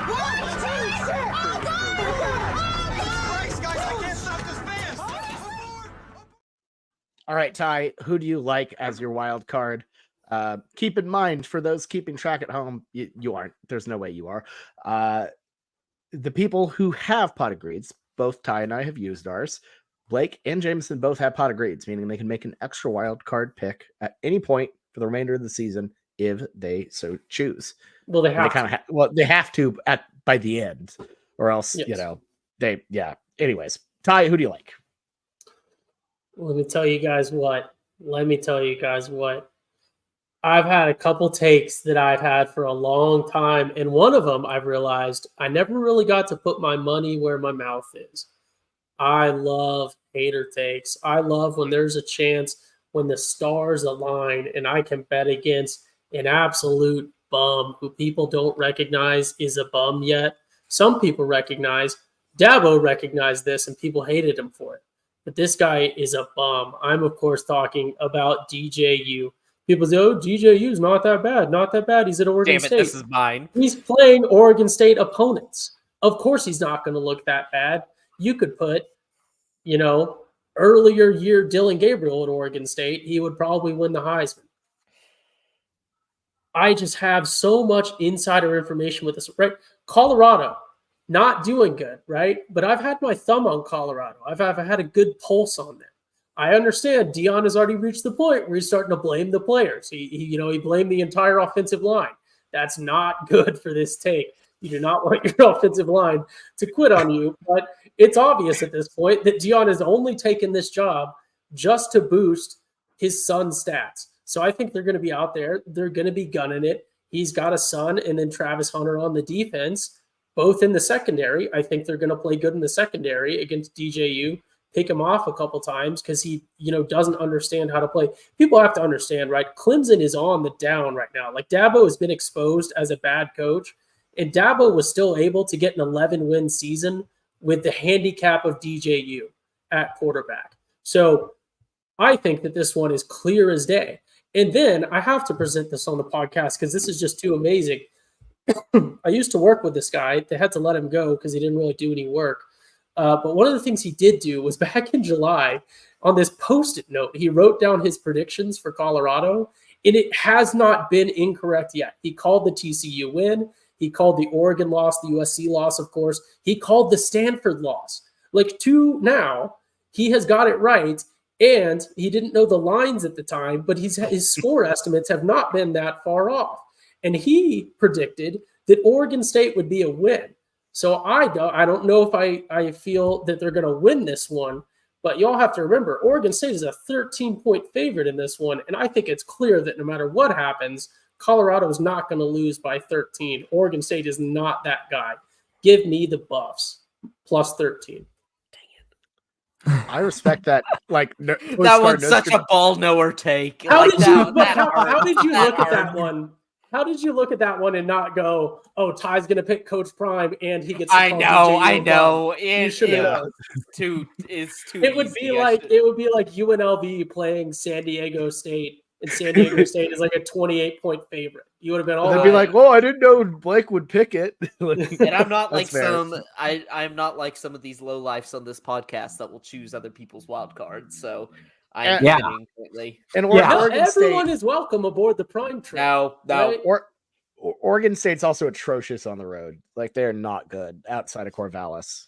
Speaker 5: What? Holy shit! Oh, God! Christ, guys, I can't stop this fast!
Speaker 1: All right, Ty, who do you like as your wild card? Keep in mind, for those keeping track at home, you aren't. There's no way you are. The people who have pot of greeds, both Ty and I have used ours. Blake and Jameson both have pot of greeds, meaning they can make an extra wild card pick at any point for the remainder of the season if they so choose.
Speaker 4: Well, they have
Speaker 1: they have to by the end, or else
Speaker 4: Yes.
Speaker 1: Anyways, Ty, who do you like?
Speaker 4: Let me tell you guys what. I've had a couple takes that I've had for a long time, and one of them I've realized I never really got to put my money where my mouth is. I love hater takes. I love when there's a chance when the stars align and I can bet against an absolute bum who people don't recognize is a bum yet. Some people recognize. Dabo recognized this and people hated him for it. But this guy is a bum. I'm, of course, talking about DJU. People say, oh, DJU's not that bad. Not that bad. He's at Oregon
Speaker 3: Damn it,
Speaker 4: State.
Speaker 3: this is mine.
Speaker 4: He's playing Oregon State opponents. Of course he's not going to look that bad. You could put, earlier year Dylan Gabriel at Oregon State. He would probably win the Heisman. I just have so much insider information with this, right? Colorado, not doing good, right? But I've had my thumb on Colorado. I've had a good pulse on them. I understand Dion has already reached the point where he's starting to blame the players. He blamed the entire offensive line. That's not good for this take. You do not want your offensive line to quit on you. But it's obvious at this point that Dion has only taken this job just to boost his son's stats. So I think they're going to be out there. They're going to be gunning it. He's got a son and then Travis Hunter on the defense, both in the secondary. I think they're going to play good in the secondary against DJU. Pick him off a couple times because he, doesn't understand how to play. People have to understand, right? Clemson is on the down right now. Like Dabo has been exposed as a bad coach, and Dabo was still able to get an 11-win season with the handicap of DJU at quarterback. So I think that this one is clear as day. And then I have to present this on the podcast because this is just too amazing. I used to work with this guy. They had to let him go because he didn't really do any work. But one of the things he did do was back in July on this Post-it note, he wrote down his predictions for Colorado, and it has not been incorrect yet. He called the TCU win. He called the Oregon loss, the USC loss, of course. He called the Stanford loss. Like two now, he has got it right, and he didn't know the lines at the time, but his score estimates have not been that far off. And he predicted that Oregon State would be a win. So I don't know if I feel that they're going to win this one, but y'all have to remember, Oregon State is a 13-point favorite in this one, and I think it's clear that no matter what happens, Colorado is not going to lose by 13. Oregon State is not that guy. Give me the Buffs, plus 13.
Speaker 1: I respect that.
Speaker 3: That one's such a ball knower take.
Speaker 4: How
Speaker 3: Like
Speaker 4: did
Speaker 3: that
Speaker 4: you look at
Speaker 3: hurt.
Speaker 4: that one? How did you look at that one and not go, "Oh, Ty's going to pick Coach Prime and he gets"?
Speaker 3: I know.
Speaker 4: You should have.
Speaker 3: It's too.
Speaker 4: It would be like UNLV playing San Diego State, and San Diego State is like a 28-point favorite. You would have been all.
Speaker 1: They'd be like, "Well, I didn't know Blake would pick it."
Speaker 3: And I'm not like
Speaker 1: fair.
Speaker 3: I'm not like some of these low lifes on this podcast that will choose other people's wild cards. So I'm
Speaker 2: Yeah.
Speaker 3: kidding completely.
Speaker 1: And
Speaker 2: Yeah.
Speaker 1: Oregon
Speaker 4: everyone
Speaker 1: State,
Speaker 4: is welcome aboard the Prime train.
Speaker 3: No.
Speaker 4: right?
Speaker 1: Oregon State's also atrocious on the road. Like they're not good outside of Corvallis.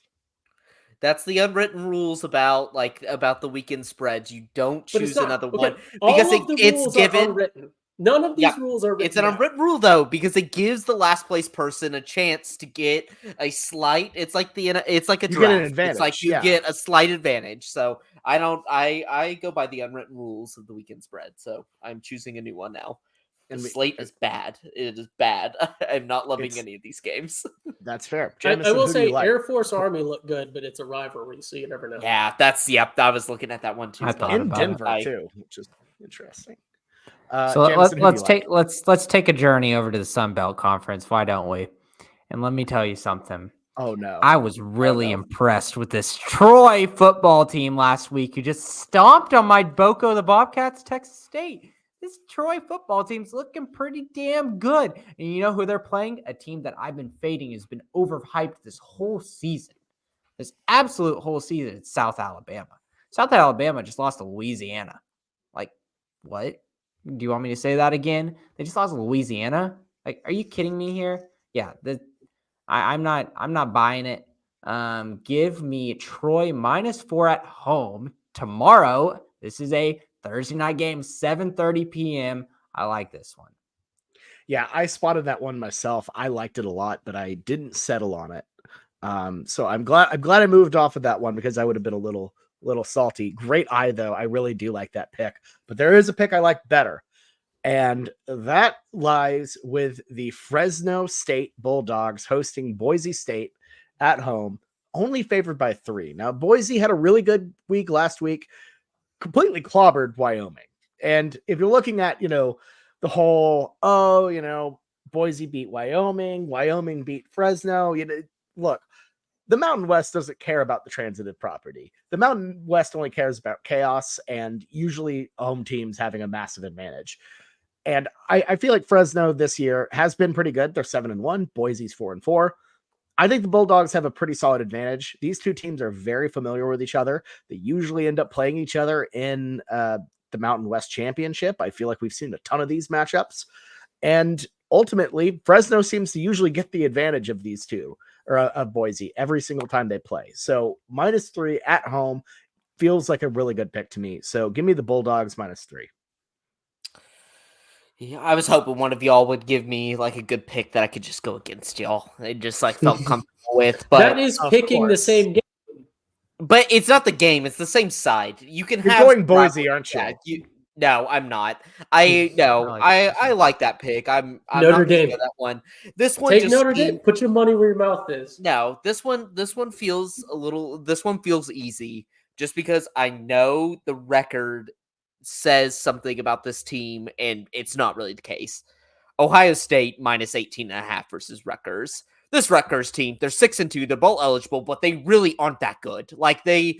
Speaker 3: That's the unwritten rules about the weekend spreads. You don't
Speaker 4: But it's
Speaker 3: choose
Speaker 4: not.
Speaker 3: another
Speaker 4: Okay,
Speaker 3: one
Speaker 4: all
Speaker 3: because
Speaker 4: of the
Speaker 3: it's
Speaker 4: rules
Speaker 3: given.
Speaker 4: are unwritten. None of these
Speaker 3: Yeah,
Speaker 4: rules are written.
Speaker 3: It's an
Speaker 4: down.
Speaker 3: unwritten rule though because it gives the last place person a chance to get a slight. It's like it's like a
Speaker 1: You
Speaker 3: draft.
Speaker 1: get an advantage.
Speaker 3: It's like you
Speaker 1: yeah.
Speaker 3: get a slight advantage. So I go by the unwritten rules of the weekend spread. So I'm choosing a new one now. The
Speaker 1: And
Speaker 3: slate is bad. It is bad. I'm not loving
Speaker 1: It's-
Speaker 3: any of these games.
Speaker 1: That's fair.
Speaker 4: I
Speaker 1: Jamison,
Speaker 4: will
Speaker 1: who do
Speaker 4: say
Speaker 1: you like?
Speaker 4: Air Force Army looked good, but it's a rivalry, so you never know.
Speaker 3: Yeah, I was looking at that one too.
Speaker 2: I thought
Speaker 1: in
Speaker 2: about it.
Speaker 1: Denver too, which is interesting.
Speaker 2: So
Speaker 1: Jamison, who do you like?
Speaker 2: let's take a journey over to the Sun Belt Conference. Why don't we? And let me tell you something.
Speaker 1: Oh no,
Speaker 2: I was really
Speaker 1: no.
Speaker 2: impressed with this Troy football team last week who just stomped on my Boco the Bobcats, Texas State. This Troy football team's looking pretty damn good. And you know who they're playing? A team that I've been fading has been overhyped this whole season. This absolute whole season. It's South Alabama. South Alabama just lost to Louisiana. Like, what? Do you want me to say that again? They just lost to Louisiana? Like, are you kidding me here? Yeah, I'm not buying it. Give me Troy -4 at home tomorrow. This is a Thursday night game, 7:30 p.m. I like this one.
Speaker 1: Yeah, I spotted that one myself. I liked it a lot, but I didn't settle on it. So I'm glad I moved off of that one because I would have been a little salty. Great eye though. I really do like that pick, but there is a pick I like better. And that lies with the Fresno State Bulldogs hosting Boise State at home, only favored by 3. Now, Boise had a really good week last week, completely clobbered Wyoming. And if you're looking at, the whole, Boise beat Wyoming beat Fresno, look, the Mountain West doesn't care about the transitive property. The Mountain West only cares about chaos and usually home teams having a massive advantage. And I feel like Fresno this year has been pretty good. They're 7-1. Boise's 4-4. I think the Bulldogs have a pretty solid advantage. These two teams are very familiar with each other. They usually end up playing each other in the Mountain West Championship. I feel like we've seen a ton of these matchups. And ultimately, Fresno seems to usually get the advantage of these two, or of Boise, every single time they play. So -3 at home feels like a really good pick to me. So give me the Bulldogs -3.
Speaker 3: Yeah, I was hoping one of y'all would give me like a good pick that I could just go against y'all. I just like felt comfortable with, but
Speaker 4: That is picking the
Speaker 1: course.
Speaker 4: same game.
Speaker 3: but it's not the game; it's the same side. You can
Speaker 1: You're
Speaker 3: have
Speaker 1: going Boise, aren't you?
Speaker 3: Yeah, no, I'm not. I like that pick. I'm
Speaker 4: Notre
Speaker 3: not gonna
Speaker 4: Dame.
Speaker 3: go that one. This one
Speaker 4: Take
Speaker 3: just
Speaker 4: Notre
Speaker 3: seems-
Speaker 4: Dame. Put your money where your mouth is.
Speaker 3: No, this one feels a little. This one feels easy, just because I know the record says something about this team, and it's not really the case. Ohio State -18.5 versus Rutgers. This Rutgers team, they're 6-2, they're bowl eligible, but they really aren't that good. Like they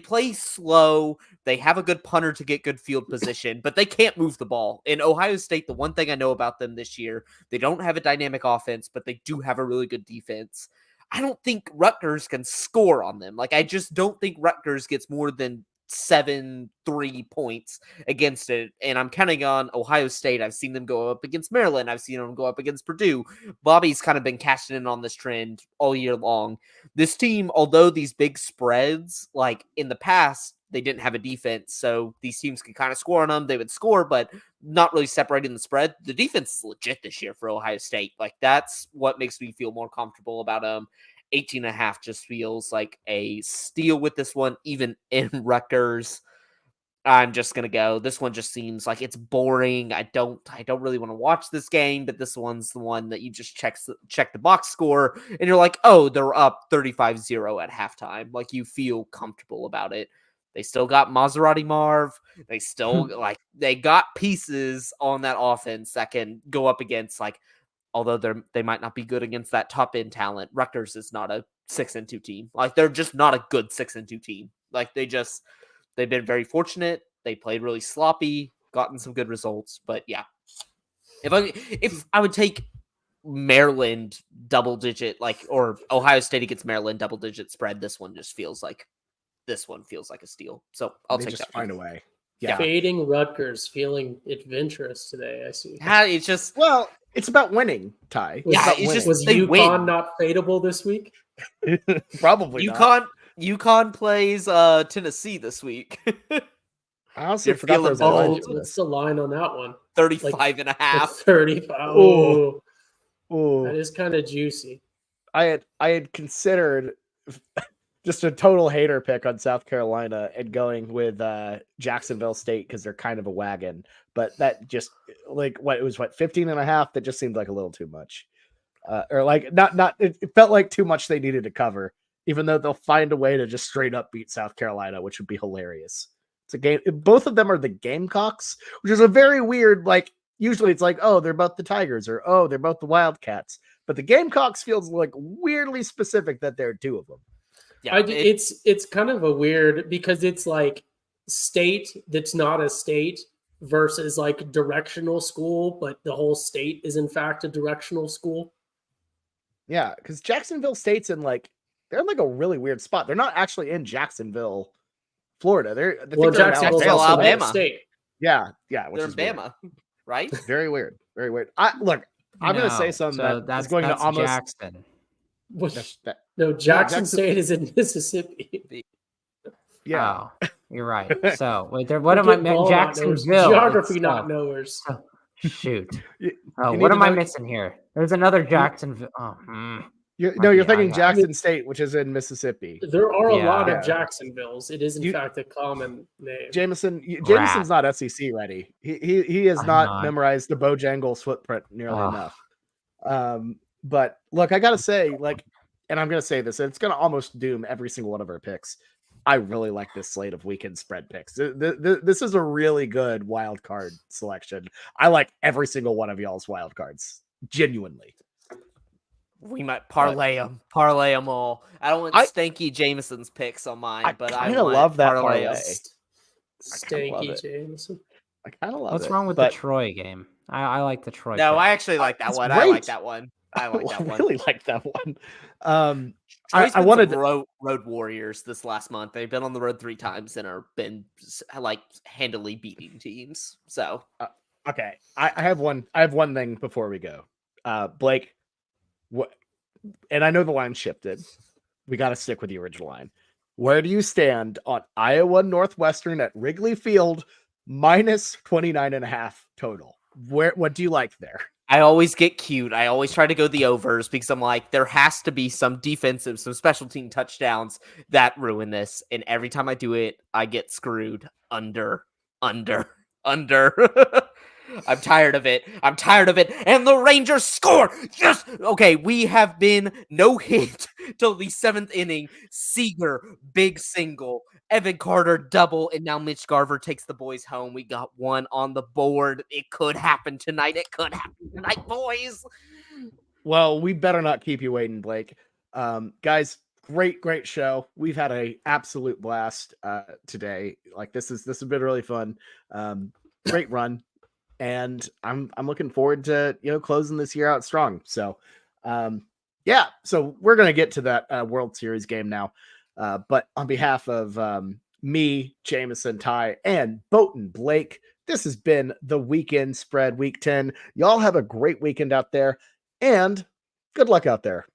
Speaker 3: play slow. They have a good punter to get good field position, but they can't move the ball. In Ohio State, the one thing I know about them this year, they don't have a dynamic offense, but they do have a really good defense. I don't think Rutgers can score on them. Like, I just don't think Rutgers gets more than 7-3 points against it. And I'm counting on Ohio State. I've seen them go up against Maryland. I've seen them go up against Purdue. Bobby's kind of been cashing in on this trend all year long. This team, although these big spreads, like in the past, they didn't have a defense. So these teams could kind of score on them. They would score, but not really separating the spread. The defense is legit this year for Ohio State. Like, that's what makes me feel more comfortable about them. 18.5 just feels like a steal with this one, even in Rutgers. I'm just gonna go. This one just seems like it's boring. I don't really want to watch this game, but this one's the one that you just check the box score and you're like, oh, they're up 35-0 at halftime. Like, you feel comfortable about it. They still got Maserati Marv. They still they got pieces on that offense that can go up against although they might not be good against that top end talent. Rutgers is not a 6-2 team. They're just not a good 6-2 team. They've been very fortunate. They played really sloppy, gotten some good results. But yeah, if I would take Maryland double digit, or Ohio State against Maryland double digit spread, this one feels like a steal. So I'll take that.
Speaker 1: Find a way.
Speaker 3: Yeah.
Speaker 4: Fading Rutgers, feeling adventurous today. I see.
Speaker 3: It's just
Speaker 1: it's about winning, Ty.
Speaker 4: Was UConn not fadeable this week?
Speaker 1: Probably
Speaker 3: UConn plays Tennessee this week.
Speaker 1: I honestly forgot there was a line.
Speaker 4: What's the line on that one?
Speaker 3: 35.5.
Speaker 4: 35.
Speaker 1: Oh,
Speaker 4: that is kind of juicy.
Speaker 1: I had considered just a total hater pick on South Carolina and going with Jacksonville State because they're kind of a wagon, but that just 15.5. That just seemed like a little too much, it felt like too much they needed to cover, even though they'll find a way to just straight up beat South Carolina, which would be hilarious. It's a game. Both of them are the Gamecocks, which is a very weird, usually it's they're both the Tigers or, they're both the Wildcats, but the Gamecocks feels weirdly specific that there are two of them.
Speaker 4: Yeah, it's kind of a weird because it's state that's not a state versus directional school, but the whole state is in fact a directional school.
Speaker 1: Yeah, because Jacksonville State's in they're in a really weird spot. They're not actually in Jacksonville, Florida. They're
Speaker 4: Jacksonville,
Speaker 3: Alabama.
Speaker 4: State.
Speaker 1: Yeah,
Speaker 3: they're in Bama, right?
Speaker 1: Very weird. Very weird. I'm going to say something that's going to almost
Speaker 2: Jackson.
Speaker 4: No, Jackson State is in Mississippi.
Speaker 1: Yeah,
Speaker 2: you're right. So wait, what am I? Jacksonville.
Speaker 4: Geography not knowers.
Speaker 2: Shoot. What am I missing here? There's another Jacksonville.
Speaker 1: You're thinking Jackson State, which is in Mississippi.
Speaker 4: There are a lot of Jacksonvilles. It is in fact a common name.
Speaker 1: Jameson's not SEC ready. He has not memorized the Bojangles footprint nearly enough. But look, I gotta say, and I'm gonna say this, and it's gonna almost doom every single one of our picks. I really like this slate of weekend spread picks. This is a really good wild card selection. I like every single one of y'all's wild cards, genuinely.
Speaker 3: We might parlay them all. I don't want Stanky Jameson's picks on mine, but I
Speaker 1: love that parlay.
Speaker 4: Stanky Jameson.
Speaker 1: I kind of love
Speaker 2: What's
Speaker 1: it.
Speaker 2: wrong with the Troy game? I like the Troy.
Speaker 3: No,
Speaker 2: pick.
Speaker 3: I actually like that one.
Speaker 1: Great.
Speaker 3: I like that one. I
Speaker 1: really like that one.
Speaker 3: I wanted road warriors this last month. They've been on the road 3 times and are been handily beating teams. So
Speaker 1: okay, I have one thing before we go. Blake, what? And I know the line shifted. We got to stick with the original line. Where do you stand on Iowa Northwestern at Wrigley Field minus 29.5 total? What do you like there?
Speaker 3: I always get cute. I always try to go the overs because I'm there has to be some defensive, some special team touchdowns that ruin this. And every time I do it, I get screwed. Under. I'm tired of it. And the Rangers score. Yes. Okay. We have been no hit till the 7th inning. Seager, big single. Evan Carter, double. And now Mitch Garver takes the boys home. We got one on the board. It could happen tonight. Boys.
Speaker 1: Well, we better not keep you waiting, Blake. Guys, great show. We've had an absolute blast today. This has been really fun. Great run. And I'm looking forward to closing this year out strong. So so we're gonna get to that World Series game now. But on behalf of me, Jameson, Ty, and Boatin' Blake, this has been the Weekend Spread Week 10. Y'all have a great weekend out there, and good luck out there.